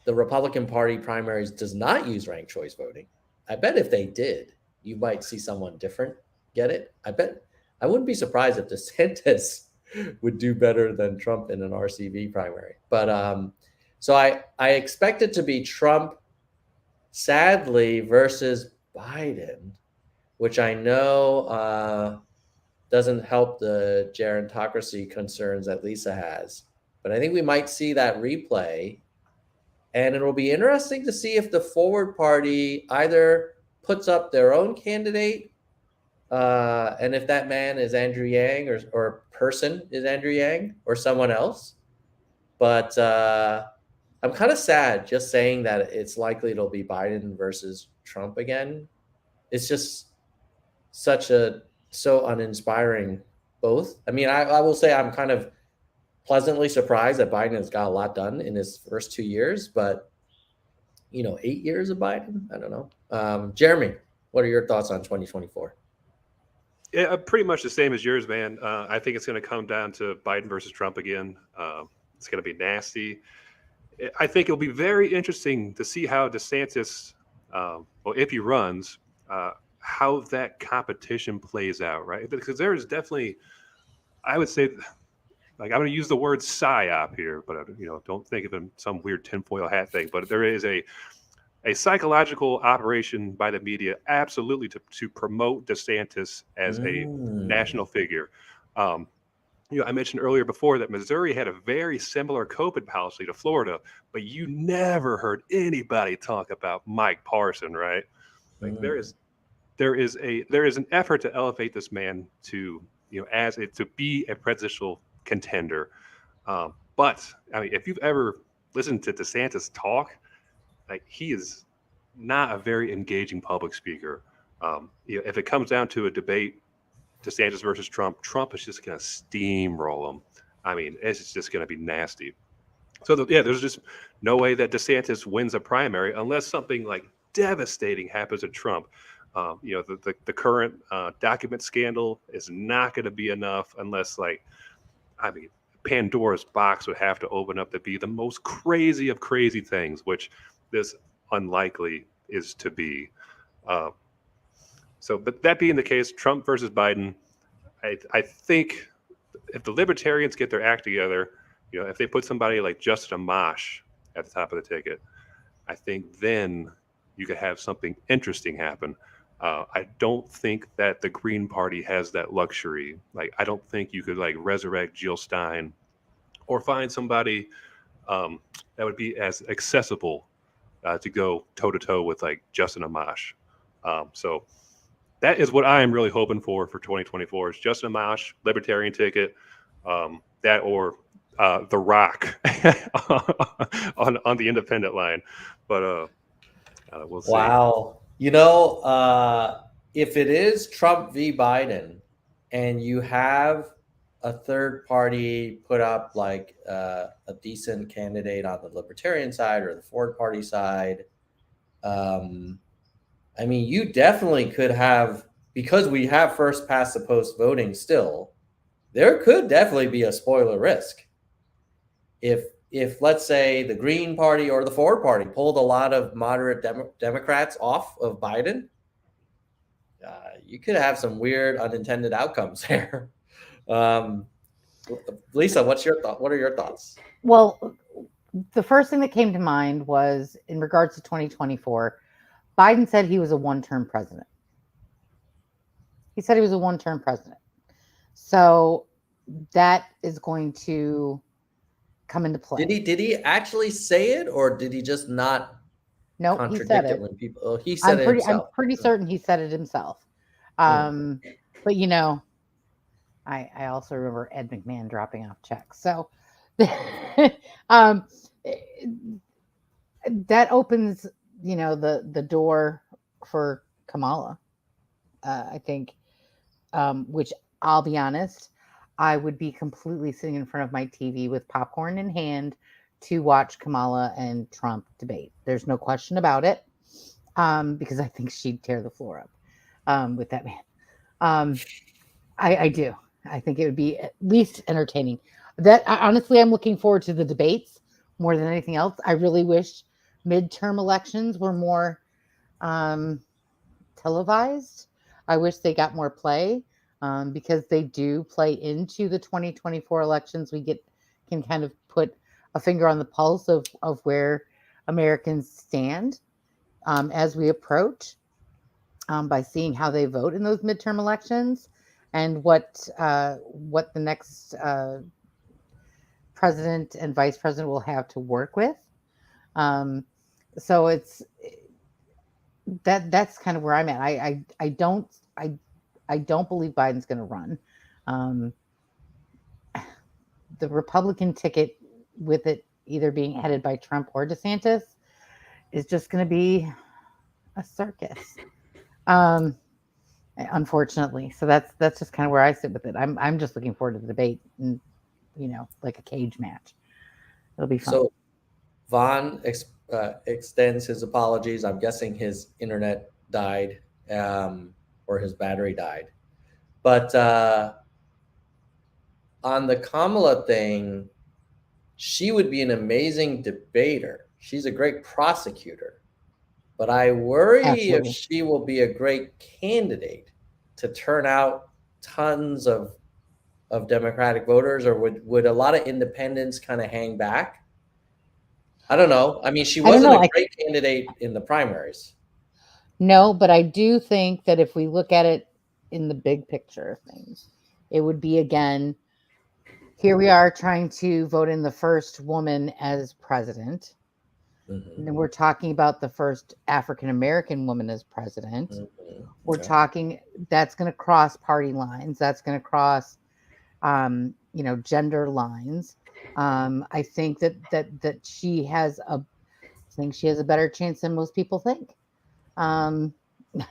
the Republican Party primaries does not use ranked choice voting. I bet if they did, you might see someone different get it. I wouldn't be surprised if DeSantis would do better than Trump in an RCV primary. But so I expect it to be Trump, sadly, versus Biden, which I know doesn't help the gerontocracy concerns that Lisa has. But I think we might see that replay. And it'll be interesting to see if the Forward Party either puts up their own candidate, and if that man is Andrew Yang, or person is Andrew Yang, or someone else. But I'm kind of sad just saying that it's likely it'll be Biden versus Trump again. It's just so uninspiring both. I mean, I will say I'm kind of pleasantly surprised that Biden has got a lot done in his first 2 years, but 8 years of Biden, I don't know. Jeremy, what are your thoughts on 2024? Yeah, pretty much the same as yours, man. I think it's going to come down to Biden versus Trump again. It's going to be nasty. I think it'll be very interesting to see how DeSantis, well, if he runs, how that competition plays out, right? Because there is definitely, I would say, like I'm going to use the word psyop here, but don't think of it in some weird tinfoil hat thing. But there is a psychological operation by the media, absolutely, to promote DeSantis as a national figure. I mentioned earlier before that Missouri had a very similar COVID policy to Florida, but you never heard anybody talk about Mike Parson, right? Like there is an effort to elevate this man to to be a presidential contender. But I mean, if you've ever listened to DeSantis talk, like he is not a very engaging public speaker. If it comes down to a debate, DeSantis versus Trump is just going to steamroll him. I mean, it's just going to be nasty. So there's just no way that DeSantis wins a primary unless something like devastating happens to Trump. The current document scandal is not going to be enough unless, Pandora's box would have to open up to be the most crazy of crazy things, which this unlikely is to be. But that being the case, Trump versus Biden, I think if the Libertarians get their act together, if they put somebody like Justin Amash at the top of the ticket, I think then you could have something interesting happen. I don't think that the Green Party has that luxury. Like, I don't think you could resurrect Jill Stein or find somebody that would be as accessible to go toe to toe with Justin Amash. So that is what I am really hoping for 2024 is Justin Amash, Libertarian ticket, that or The Rock on the independent line. But we'll see. Wow. If it is Trump v. Biden and you have a third party put up a decent candidate on the Libertarian side or the Ford Party side, I mean, you definitely could have, because we have first past the post voting still, there could definitely be a spoiler risk. If let's say the Green Party or the Ford Party pulled a lot of moderate Democrats off of Biden, you could have some weird unintended outcomes there. Lisa, what are your thoughts? Well, the first thing that came to mind was in regards to 2024, Biden said he was a one-term president. He said he was a one-term president. So that is going to come into play. Did he actually say it, or did he just not contradict he said it when people? Oh, he said it himself. I'm pretty certain he said it himself. But I also remember Ed McMahon dropping off checks. So that opens, the door for Kamala. I think, which I'll be honest, I would be completely sitting in front of my TV with popcorn in hand to watch Kamala and Trump debate. There's no question about it, because I think she'd tear the floor up with that man. I do. I think it would be at least entertaining. Honestly, I'm looking forward to the debates more than anything else. I really wish midterm elections were more televised. I wish they got more play. Because they do play into the 2024 elections. We can kind of put a finger on the pulse of where Americans stand as we approach by seeing how they vote in those midterm elections and what the next president and vice president will have to work with. So that's kind of where I'm at. I don't believe Biden's going to run. The Republican ticket, with it either being headed by Trump or DeSantis, is just going to be a circus, unfortunately. So that's just kind of where I sit with it. I'm just looking forward to the debate, and like a cage match. It'll be fun. So Vaughn extends his apologies. I'm guessing his internet died. Or his battery died. But on the Kamala thing, she would be an amazing debater. She's a great prosecutor, but I worry Absolutely. if she will be a great candidate to turn out tons of Democratic voters, or would a lot of independents kind of hang back? I don't know. I mean, she I don't wasn't know. a great candidate in the primaries. No, but I do think that if we look at it in the big picture of things, it would be, again, here we are trying to vote in the first woman as president. Mhm, And we're talking about the first African American woman as president. mhm. We're Okay. talking, that's going to cross party lines. That's going to cross, gender lines. I think that she has a better chance than most people think.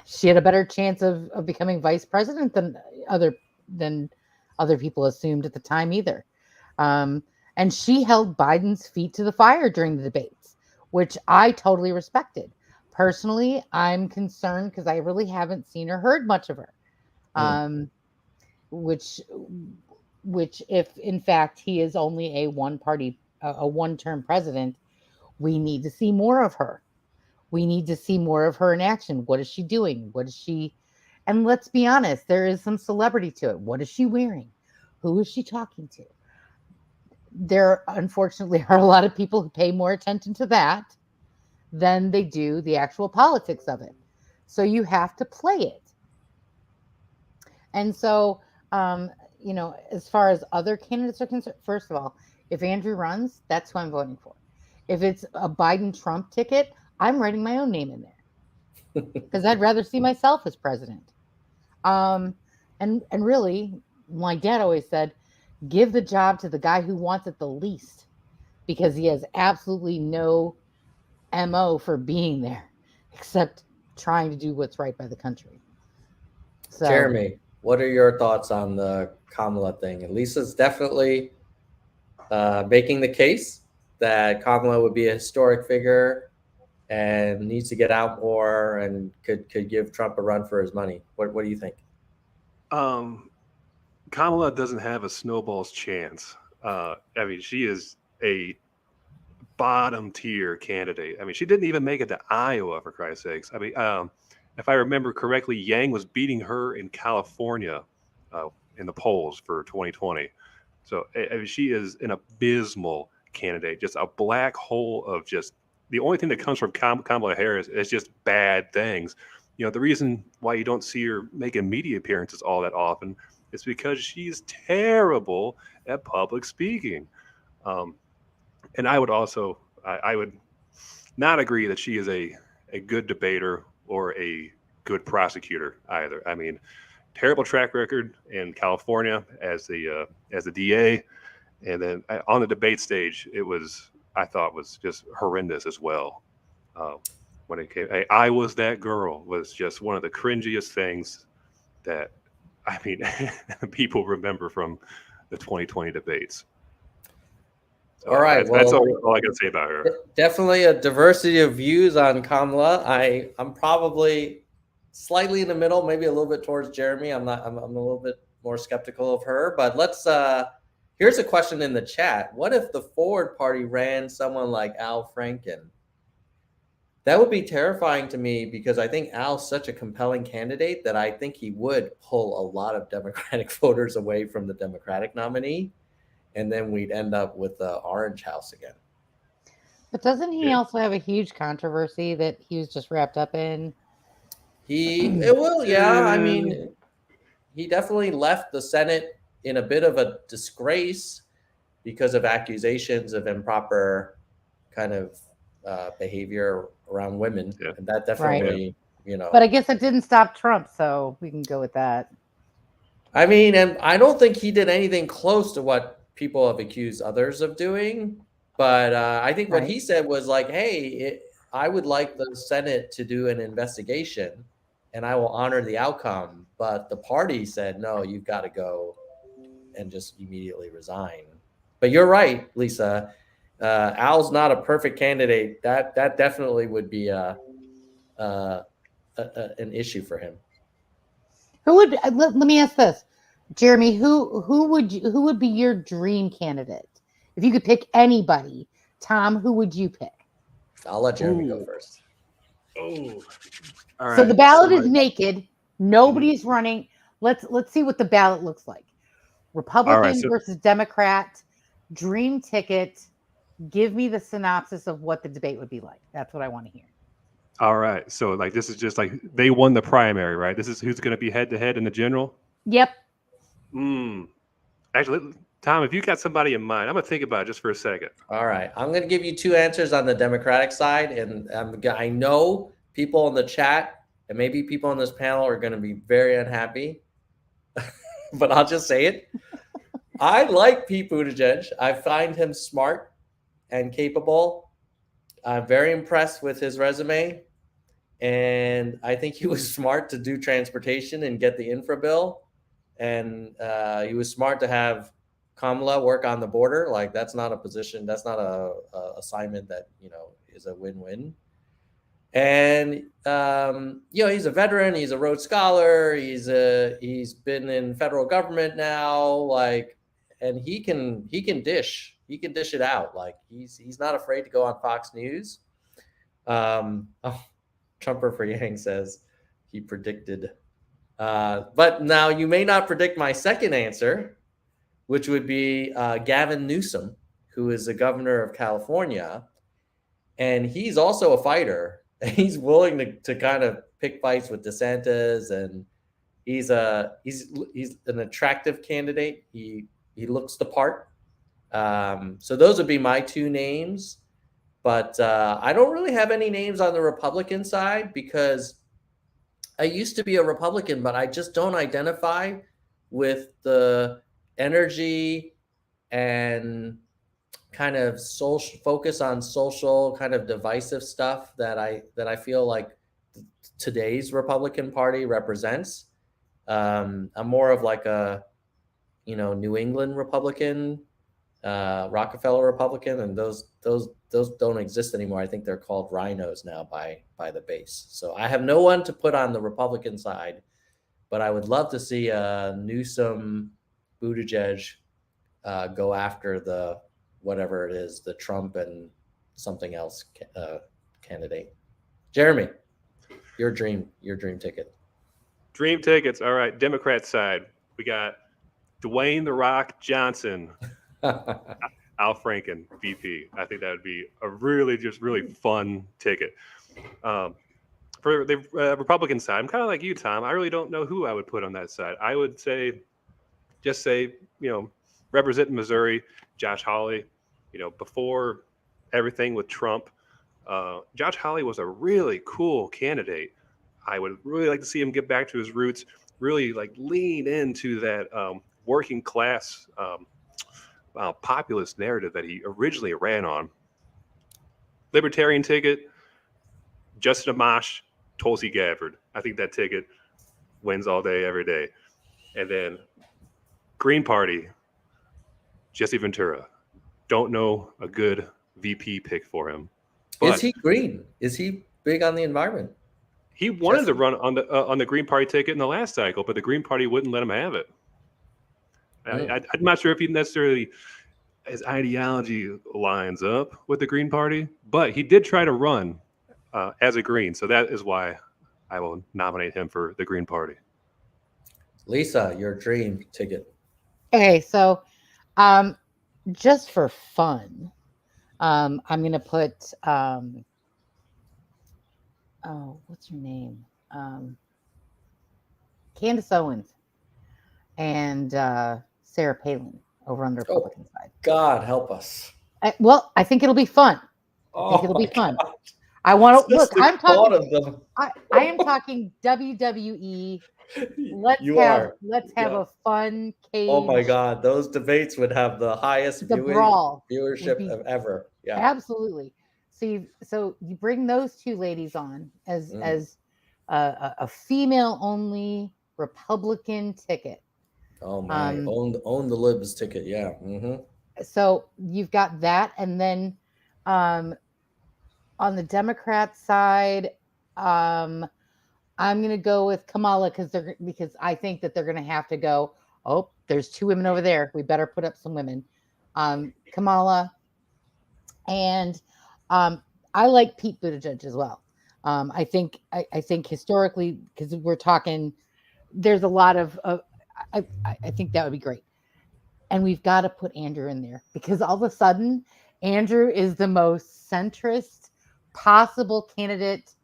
She had a better chance of becoming vice president other than other people assumed at the time either. And she held Biden's feet to the fire during the debates, which I totally respected. Personally, I'm concerned because I really haven't seen or heard much of her. Hmm. Which if in fact he is only a one-term president, we need to see more of her. We need to see more of her in action. What is she doing? What is she? And let's be honest, there is some celebrity to it. What is she wearing? Who is she talking to? There, unfortunately, are a lot of people who pay more attention to that than they do the actual politics of it. So you have to play it. And so, as far as other candidates are concerned, first of all, if Andrew runs, that's who I'm voting for. If it's a Biden Trump ticket, I'm writing my own name in there because I'd rather see myself as president. And really, my dad always said, give the job to the guy who wants it the least, because he has absolutely no MO for being there except trying to do what's right by the country. So, Jeremy, what are your thoughts on the Kamala thing? And Lisa's definitely making the case that Kamala would be a historic figure and needs to get out more and could give Trump a run for his money. What do you think? Kamala doesn't have a snowball's chance. I mean, she is a bottom tier candidate. I mean, she didn't even make it to Iowa, for Christ's sakes. I mean, if I remember correctly, Yang was beating her in California in the polls for 2020. So I mean, she is an abysmal candidate, just a black hole of just the only thing that comes from Kamala Harris is just bad things. You know, the reason why you don't see her making media appearances all that often is because she's terrible at public speaking. Um, and I would also, I would not agree that she is a good debater or a good prosecutor either. I mean, terrible track record in California as the DA, and then on the debate stage, I thought was just horrendous as well. When it came, I was that girl was just one of the cringiest things that I mean people remember from the 2020 debates. So All right. that's Well, all I can say about her. definitely a diversity of views on Kamala. I'm probably slightly in the middle, maybe a little bit towards Jeremy. I'm a little bit more skeptical of her, but let's here's a question in the chat. What if the Forward Party ran someone like Al Franken? That would be terrifying to me because I think Al's such a compelling candidate that I think he would pull a lot of Democratic voters away from the Democratic nominee. And then we'd end up with the Orange House again. but doesn't he Yeah. also have a huge controversy that he was just wrapped up in? Yeah. I mean, he definitely left the Senate in a bit of a disgrace because of accusations of improper kind of behavior around women. Yeah. And that definitely, But I guess it didn't stop Trump, so we can go with that. I mean, and I don't think he did anything close to what people have accused others of doing. But I think what he said was like, hey, I would like the Senate to do an investigation and I will honor the outcome. But the party said, no, you've got to go and just immediately resign. But you're right, Lisa. Al's not a perfect candidate. That definitely would be an issue for him. Who would let me ask this, Jeremy? Who would be your dream candidate If you could pick anybody, Tom, who would you pick? I'll let Jeremy go Ooh. first. Oh, all right. So the ballot is my- naked. Nobody's running. Let's see what the ballot looks like. Republican so- versus Democrat. Dream ticket. Give me the synopsis of what the debate would be like. That's what I want to hear. All right. So like this is just like they won the primary, right? This is who's going to be head to head in the general. Yep. Actually, Tom, if you got somebody in mind, I'm gonna think about it just for a second. All right. I'm going to give you two answers on the Democratic side. And I know people in the chat and maybe people on this panel are going to be very unhappy, but I'll just say it. I like Pete Buttigieg. I find him smart and capable. I'm very impressed with his resume. And I think he was smart to do transportation and get the infra bill. And he was smart to have Kamala work on the border. Like that's not a position, that's not a assignment that, is a win-win. And he's a veteran, he's a Rhodes Scholar, he's been in federal government now, like, and he can dish it out. Like he's not afraid to go on Fox News. Trumper for Yang says he predicted. But now you may not predict my second answer, which would be Gavin Newsom, who is the governor of California. And he's also a fighter. He's willing to kind of pick fights with DeSantis, and he's an attractive candidate. He looks the part. So those would be my two names. But I don't really have any names on the Republican side because I used to be a Republican, but I just don't identify with the energy and kind of social focus on social kind of divisive stuff that I feel like today's Republican Party represents. I'm more of like a, New England Republican, Rockefeller Republican, and those don't exist anymore. I think they're called rhinos now by the base. So I have no one to put on the Republican side, but I would love to see Newsom, Buttigieg go after the whatever it is, the Trump and something else candidate. Jeremy, your dream ticket. Dream tickets. All right. Democrat side, we got Dwayne "The Rock" Johnson, Al Franken, VP. I think that would be a really fun ticket. For the Republican side, I'm kind of like you, Tom. I really don't know who I would put on that side. I would say, representing Missouri, Josh Hawley. Before everything with Trump, Josh Hawley was a really cool candidate. I would really like to see him get back to his roots, really like lean into that working class populist narrative that he originally ran on. Libertarian ticket, Justin Amash, Tulsi Gabbard. I think that ticket wins all day, every day. And then Green Party, Jesse Ventura. Don't know a good VP pick for him. Is he green? Is he big on the environment? He wanted to run on the Green Party ticket in the last cycle, but the Green Party wouldn't let him have it. I'm not sure if he necessarily his ideology lines up with the Green Party, but he did try to run as a Green, so that is why I will nominate him for the Green Party. Lisa, your dream ticket. Okay, so just for fun, I'm gonna put what's her name? Candace Owens and Sarah Palin over on the Republican side. God help us. I think it'll be fun. I think it'll be fun. I want to look. I'm talking. I am talking WWE. Let's have a fun cage. Oh my God, those debates would have the highest viewership ever. Yeah, absolutely. So you bring those two ladies on as a female only Republican ticket. Oh my, own the libs ticket. Yeah. Mm-hmm. So you've got that, and then on the Democrat side, I'm going to go with Kamala because I think that they're going to have to go. Oh, there's two women over there. We better put up some women. Kamala, and I like Pete Buttigieg as well. I think historically, because we're talking, there's a lot of I think that would be great, and we've got to put Andrew in there because all of a sudden Andrew is the most centrist possible candidate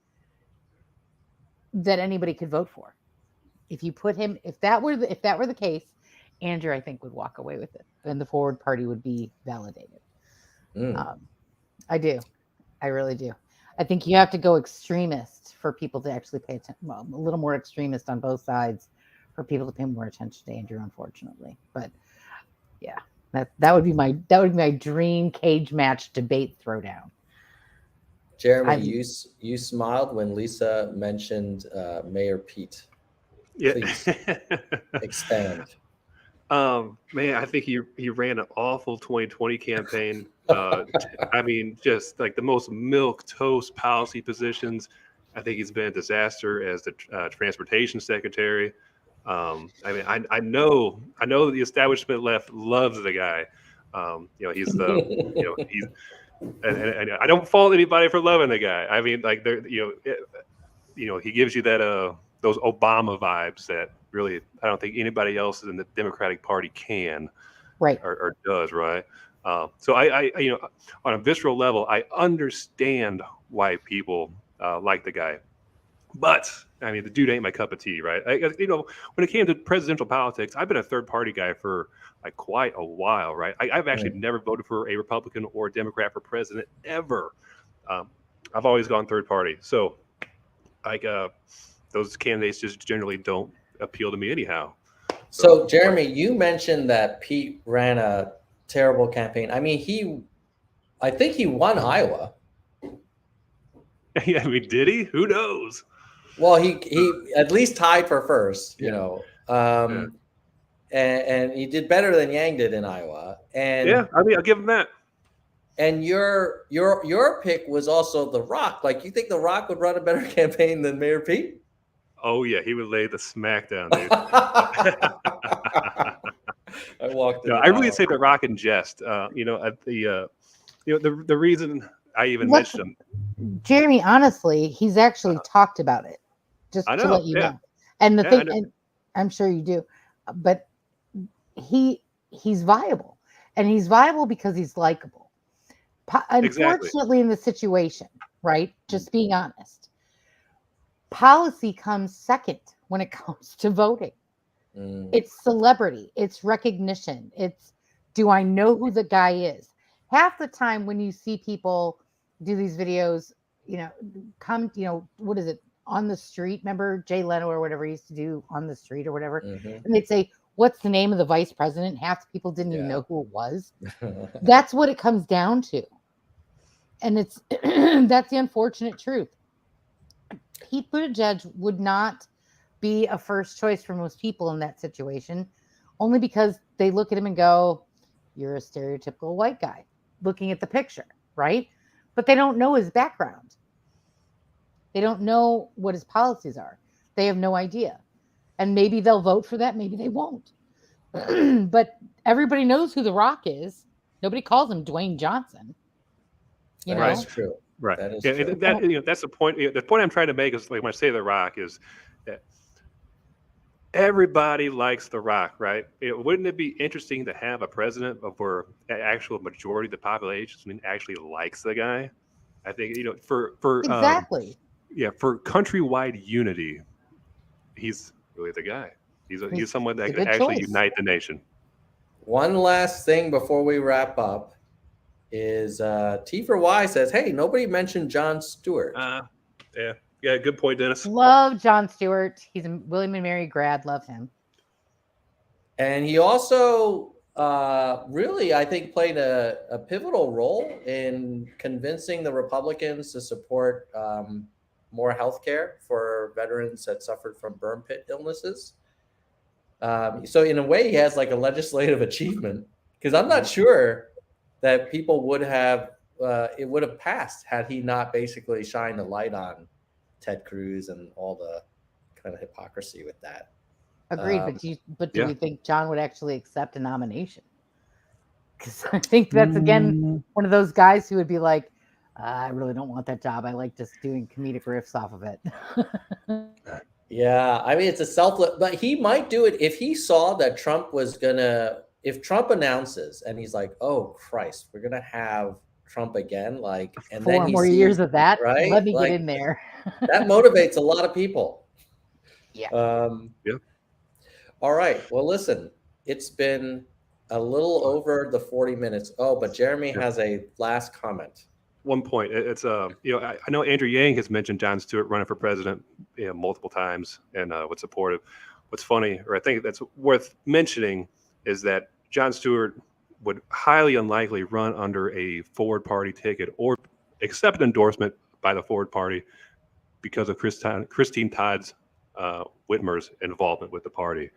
that anybody could vote for. If you put him, if that were the case, Andrew, I think, would walk away with it, and the Forward Party would be validated. I do, I really do. I think you have to go extremist for people to actually pay attention. Well, a little more extremist on both sides for people to pay more attention to Andrew, unfortunately. But yeah, that would be my dream cage match debate throwdown. Jeremy, you smiled when Lisa mentioned Mayor Pete. Yeah. Please expand. Man, I think he ran an awful 2020 campaign. I mean, just like the most milk toast policy positions. I think he's been a disaster as the transportation secretary. I mean, I know the establishment left loves the guy. He's he's and I don't fault anybody for loving the guy. I mean, like he gives you that those Obama vibes that really I don't think anybody else in the Democratic Party can, right, or does, right? So I on a visceral level, I understand why people like the guy, but I mean, the dude ain't my cup of tea, right? When it came to presidential politics, I've been a third party guy for like quite a while, right? I've actually never voted for a Republican or a Democrat for president ever. I've always gone third party. So like those candidates just generally don't appeal to me anyhow. So Jeremy, you mentioned that Pete ran a terrible campaign. I mean, I think he won Iowa. I mean, did he? Who knows? Well, he at least tied for first, and he did better than Yang did in Iowa. And yeah, I mean, I'll give him that. And your pick was also The Rock. Like, you think The Rock would run a better campaign than Mayor Pete? Oh yeah, he would lay the smack down, dude. I walked. I really say The Rock in jest. The reason I even mentioned him, Jeremy, honestly, he's actually talked about it. Just to let you know. And the thing, and I'm sure you do, but he's viable, and he's viable because he's likable. Unfortunately, in the situation, right? Just being honest, policy comes second when it comes to voting. It's celebrity, it's recognition, it's do I know who the guy is? Half the time when you see people do these videos, what is it, on the street? Remember Jay Leno or whatever he used to do, On the Street or whatever? And they'd say, what's the name of the vice president? Half the people didn't even know who it was. That's what it comes down to. And it's that's the unfortunate truth. Pete Buttigieg would not be a first choice for most people in that situation, only because they look at him and go, you're a stereotypical white guy looking at the picture, right? But they don't know his background. They don't know what his policies are. They have no idea. And maybe they'll vote for that, maybe they won't. But everybody knows who The Rock is. Nobody calls him Dwayne Johnson. That's true. Right. That is true. That's the point. The point I'm trying to make is, like, when I say The Rock, is that everybody likes The Rock, right? Wouldn't it be interesting to have a president where an actual majority of the population actually likes the guy? I think for exactly. For countrywide unity, he's really the guy. He's someone that could actually unite the nation. One last thing before we wrap up is T for Y says, hey, nobody mentioned Jon Stewart. Yeah, good point, Dennis. Love Jon Stewart. He's a William and Mary grad. Love him. And he also really, I think, played a pivotal role in convincing the Republicans to support more health care for veterans that suffered from burn pit illnesses. So in a way, he has like a legislative achievement, because I'm not sure that people would have it would have passed had he not basically shined a light on Ted Cruz and all the kind of hypocrisy with that. Agreed, but do we think John would actually accept a nomination? Because I think that's again one of those guys who would be like, I really don't want that job. I like just doing comedic riffs off of it. Yeah, I mean it's a selfless, but he might do it if he saw that Trump was gonna. If Trump announces and he's like, "Oh Christ, we're gonna have Trump again," like, and then 4 he more sees, years of that. right, Let me like get in there. that motivates a lot of people. Yeah. Yeah. All right. Well, listen, it's been a little over the 40 minutes. Oh, but Jeremy Yeah. has a last comment. One point, it's I know Andrew Yang has mentioned Jon Stewart running for president, multiple times and was supportive. What's funny, or I think that's worth mentioning, is that Jon Stewart would highly unlikely run under a Forward Party ticket or accept an endorsement by the Forward Party because of Christine Todd's Whitmer's involvement with the party.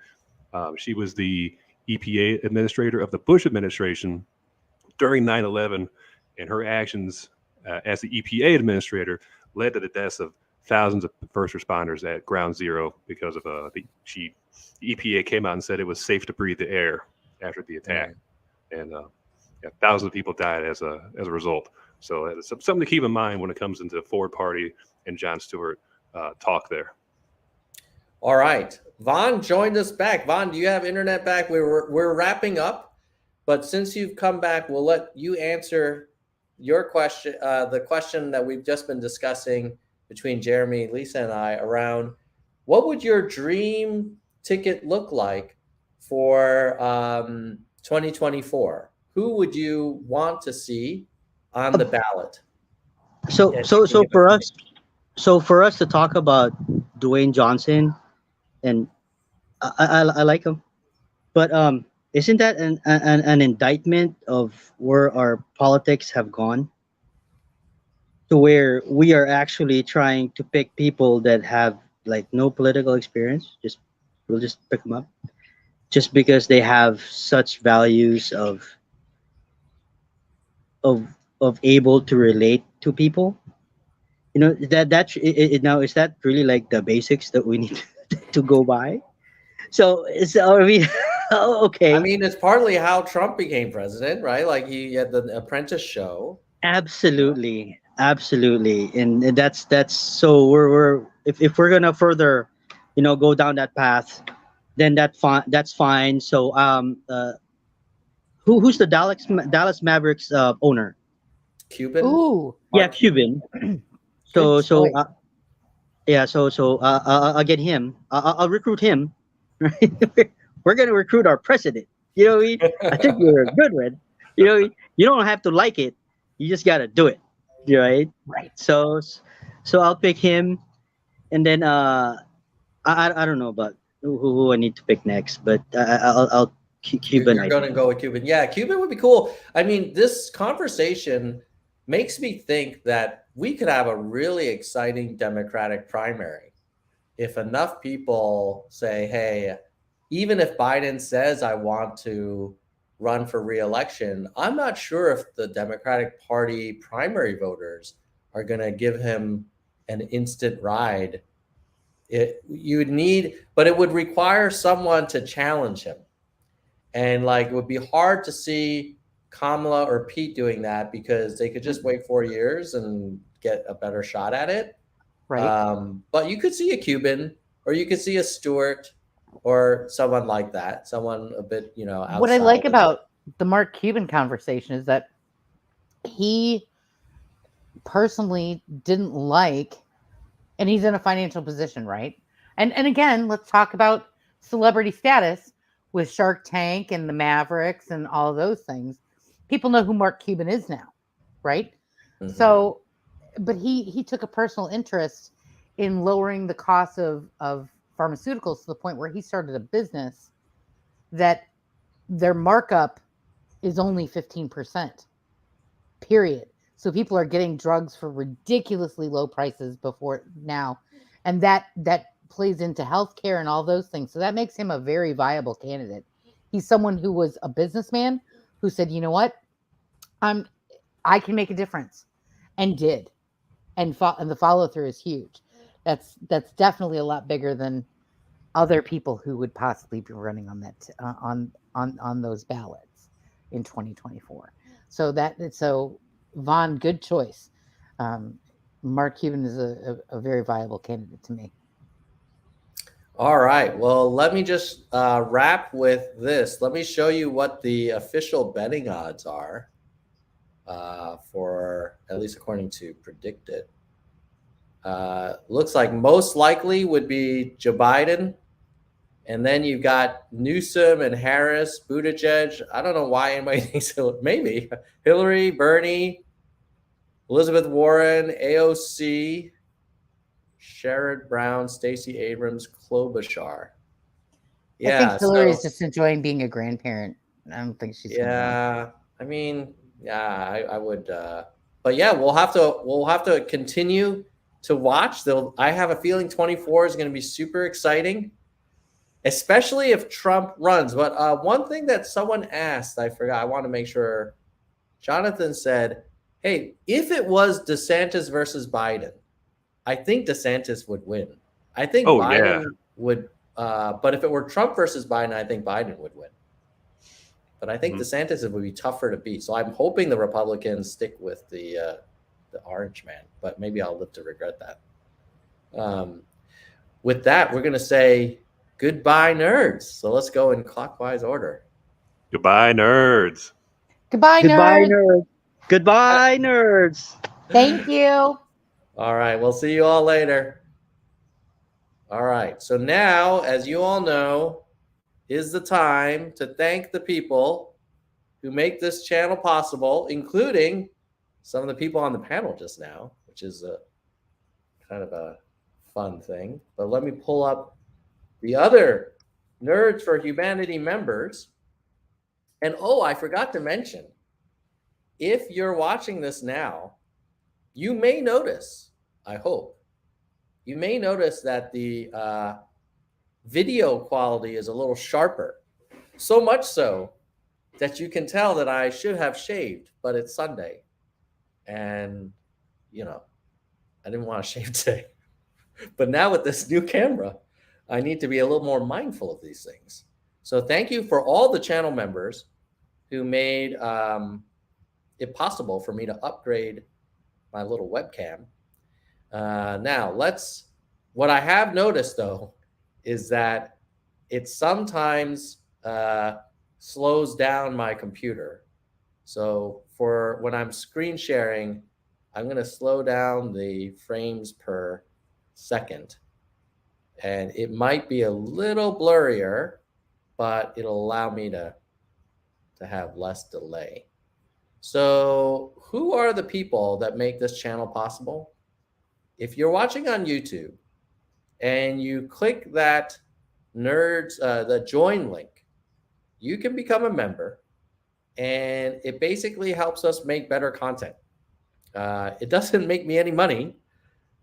She was the EPA administrator of the Bush administration during 9/11, and her actions as the EPA administrator led to the deaths of thousands of first responders at Ground Zero because of the EPA came out and said it was safe to breathe the air after the attack, and thousands of people died as a result. So it's something to keep in mind when it comes into Forward Party and Jon Stewart talk there. All right. Vaughn joined us back. Vaughn, do you have internet back? We're wrapping up, but since you've come back, we'll let you answer your question, the question that we've just been discussing between Jeremy, Lisa, and I around what would your dream ticket look like for 2024? Who would you want to see on the ballot? So Yeah, so you so can for give us so for us to talk about Dwayne Johnson, and I like him, but isn't that an indictment of where our politics have gone? To where we are actually trying to pick people that have like no political experience. We'll just pick them up just because they have such values of able to relate to people. You know now is that really like the basics that we need to go by? So it's I mean, oh, I okay, mean, it's partly how Trump became president, right? Like he had the Apprentice show. absolutely, and that's so we're if we're gonna further, go down that path, then that's fine. So who's the Dallas Mavericks owner? Cuban. Ooh, Yeah, Mark Cuban. good So choice. yeah, I'll get him. I'll recruit him. Right? We're gonna recruit our president. You know what I mean? I think you're a good one. You know, you don't have to like it. You just gotta do it. Right? Right. So I'll pick him, and then I don't know about who I need to pick next, but I'll Cuban. You're going to go with Cuban. Yeah, Cuban would be cool. I mean, this conversation makes me think that we could have a really exciting Democratic primary if enough people say, hey, even if Biden says, I want to run for reelection, I'm not sure if the Democratic Party primary voters are going to give him an instant ride. You would need, but it would require someone to challenge him. And like it would be hard to see Kamala or Pete doing that because they could just wait 4 years and get a better shot at it. Right. But you could see a Cuban or you could see a Stewart or someone like that, someone a bit, outside. What I like of about the Mark Cuban conversation is that he personally didn't like, and he's in a financial position, right? And again, let's talk about celebrity status with Shark Tank and the Mavericks and all of those things. People know who Mark Cuban is now, right? Mhm. So, but he took a personal interest in lowering the cost of pharmaceuticals to the point where he started a business that their markup is only 15%, period. So people are getting drugs for ridiculously low prices before now. And that plays into healthcare and all those things. So that makes him a very viable candidate. He's someone who was a businessman who said, you know what, I can make a difference, and did, and the follow through is huge. That's definitely a lot bigger than other people who would possibly be running on that on those ballots. in 2024. So Vaughn, good choice. Mark Cuban is a very viable candidate to me. All right. Well, let me just wrap with this. Let me show you what the official betting odds are for, at least according to Predicted. Looks like most likely would be Joe Biden. And then you've got Newsom and Harris, Buttigieg. I don't know why anybody thinks maybe Hillary, Bernie, Elizabeth Warren, AOC, Sherrod Brown, Stacey Abrams, Klobuchar. I think Hillary's just enjoying being a grandparent. I don't think she's. Yeah, I mean, yeah, I would. But yeah, we'll have to continue to watch. I have a feeling 24 is going to be super exciting, especially if Trump runs. But one thing that someone asked, I forgot. I want to make sure. Jonathan said, "Hey, if it was DeSantis versus Biden, I think DeSantis would win. I think Biden would, but if it were Trump versus Biden, I think Biden would win. But I think DeSantis would be tougher to beat. So I'm hoping the Republicans stick with the orange man, but maybe I'll live to regret that. With that, we're going to say goodbye, nerds. So let's go in clockwise order. Goodbye, nerds. Goodbye, nerds. Goodbye, nerds. Thank you. All right. We'll see you all later. All right. So now, as you all know, is the time to thank the people who make this channel possible, including some of the people on the panel just now, which is a kind of a fun thing. But let me pull up the other Nerds for Humanity members. And I forgot to mention, if you're watching this now, you may notice, I hope, you may notice that the video quality is a little sharper. So much so that you can tell that I should have shaved, but it's Sunday. And, I didn't want to shave today. But now with this new camera, I need to be a little more mindful of these things. So thank you for all the channel members who made it possible for me to upgrade my little webcam. Now, what I have noticed, though, is that it sometimes slows down my computer. So for when I'm screen sharing, I'm going to slow down the frames per second. And it might be a little blurrier, but it'll allow me to have less delay. So who are the people that make this channel possible? If you're watching on YouTube and you click that the join link, you can become a member, and it basically helps us make better content. It doesn't make me any money.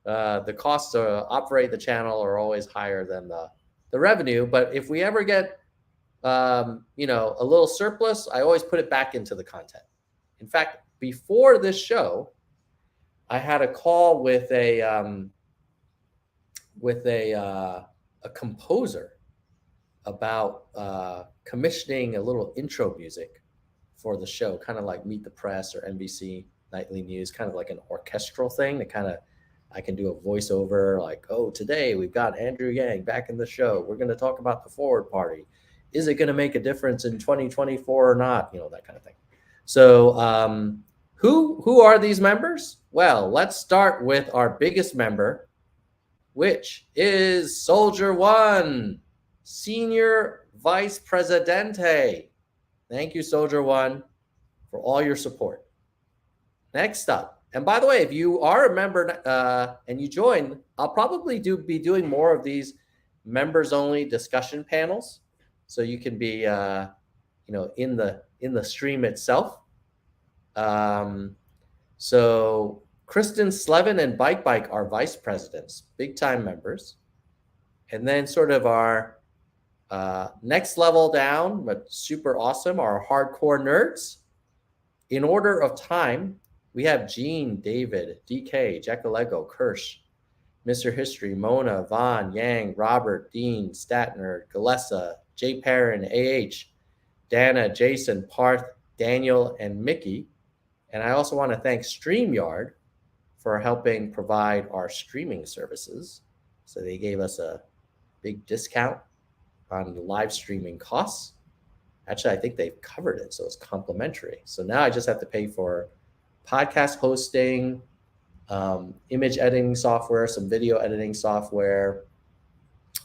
The costs to operate the channel are always higher than the revenue. But if we ever get, a little surplus, I always put it back into the content. In fact, before this show, I had a call with a composer about commissioning a little intro music for the show, kind of like Meet the Press or NBC Nightly News, kind of like an orchestral thing that I can do a voiceover like, today we've got Andrew Yang back in the show. We're going to talk about the Forward Party. Is it going to make a difference in 2024 or not? That kind of thing. So who are these members? Well, let's start with our biggest member, which is Soldier One, Senior Vice Presidente. Thank you, Soldier One, for all your support. Next up, and by the way, if you are a member and you join, I'll probably be doing more of these members-only discussion panels, so you can be, in the stream itself. So Kristen Slevin and Bike are vice presidents, big-time members, and then sort of our next level down, but super awesome, are hardcore nerds. In order of time, we have Gene, David, DK, Jackalego, Kirsch, Mr. History, Mona, Vaughn, Yang, Robert, Dean, Statner, Galessa, Jay Perrin, AH, Dana, Jason, Parth, Daniel, and Mickey. And I also want to thank StreamYard for helping provide our streaming services. So they gave us a big discount on the live streaming costs. Actually, I think they've covered it, so it's complimentary. So now I just have to pay for podcast hosting, image editing software, some video editing software,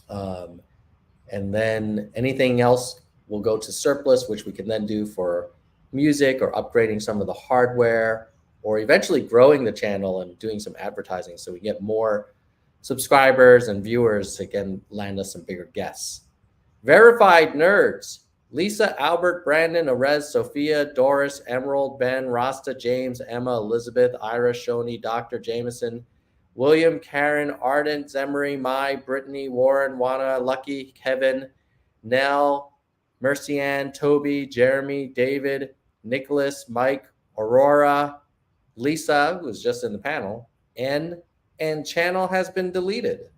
and then anything else will go to surplus, which we can then do for music or upgrading some of the hardware, or eventually growing the channel and doing some advertising so we get more subscribers and viewers to again land us some bigger guests. Verified nerds: Lisa, Albert, Brandon, Arez, Sophia, Doris, Emerald, Ben, Rasta, James, Emma, Elizabeth, Ira, Shoni, Dr. Jameson, William, Karen, Ardent, Zemery, Mai, Brittany, Warren, Wana, Lucky, Kevin, Nell, Mercy Ann, Toby, Jeremy, David, Nicholas, Mike, Aurora, Lisa, who was just in the panel, and channel has been deleted.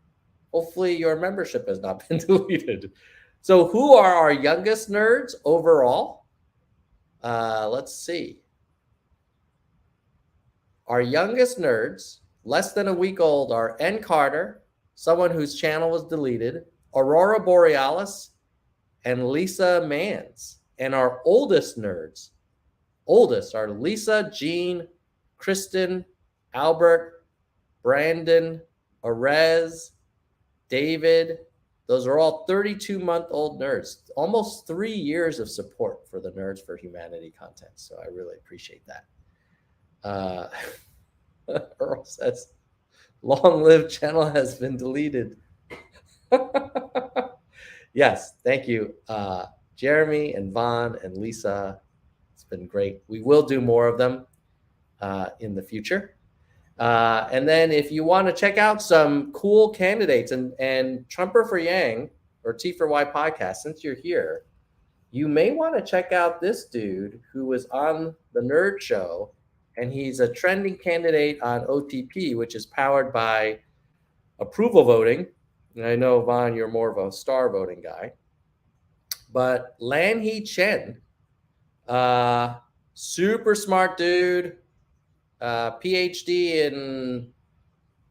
Hopefully your membership has not been deleted. So who are our youngest nerds overall? Let's see. Our youngest nerds, less than a week old, are N. Carter, someone whose channel was deleted, Aurora Borealis, and Lisa Mans. And our oldest nerds, are Lisa, Jean, Kristen, Albert, Brandon, Arez, David. Those are all 32-month-old nerds. Almost 3 years of support for the Nerds for Humanity content. So I really appreciate that. Earl says, long-lived channel has been deleted. Yes, thank you. Jeremy and Vaughn and Lisa. It's been great. We will do more of them in the future. And then if you want to check out some cool candidates and Trumper for Yang or T for Y podcast, since you're here, you may want to check out this dude who was on the Nerd Show, and he's a trending candidate on OTP, which is powered by approval voting. And I know, Vaughn, you're more of a star voting guy. But Lan He Chen, super smart dude, PhD in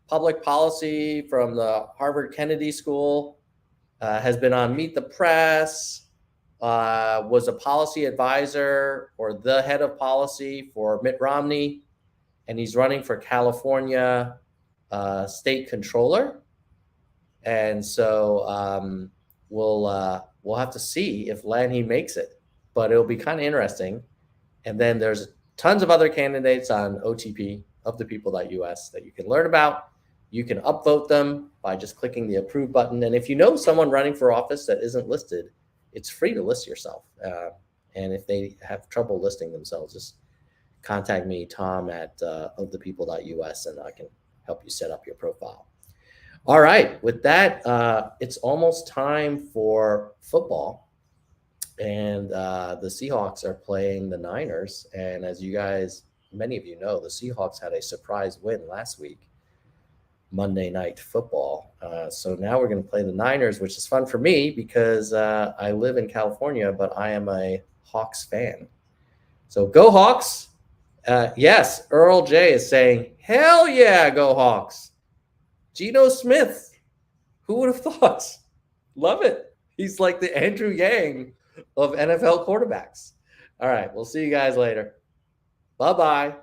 public policy from the Harvard Kennedy School, has been on Meet the Press, was a policy advisor or the head of policy for Mitt Romney, and he's running for California state controller. And so we'll have to see if Lan He makes it, but it'll be kind of interesting. And then there's tons of other candidates on OTP, ofthepeople.us, that you can learn about. You can upvote them by just clicking the approve button. And if you know someone running for office that isn't listed, it's free to list yourself. And if they have trouble listing themselves, just contact me, Tom, at ofthepeople.us, and I can help you set up your profile. All right, with that, it's almost time for football. And the Seahawks are playing the Niners. And as you guys, many of you know, the Seahawks had a surprise win last week, Monday Night Football. So now we're going to play the Niners, which is fun for me because I live in California, but I am a Hawks fan. So go Hawks. Yes, Earl J is saying, hell yeah, go Hawks. Geno Smith, who would have thought? Love it. He's like the Andrew Yang of NFL quarterbacks. All right, we'll see you guys later. Bye-bye.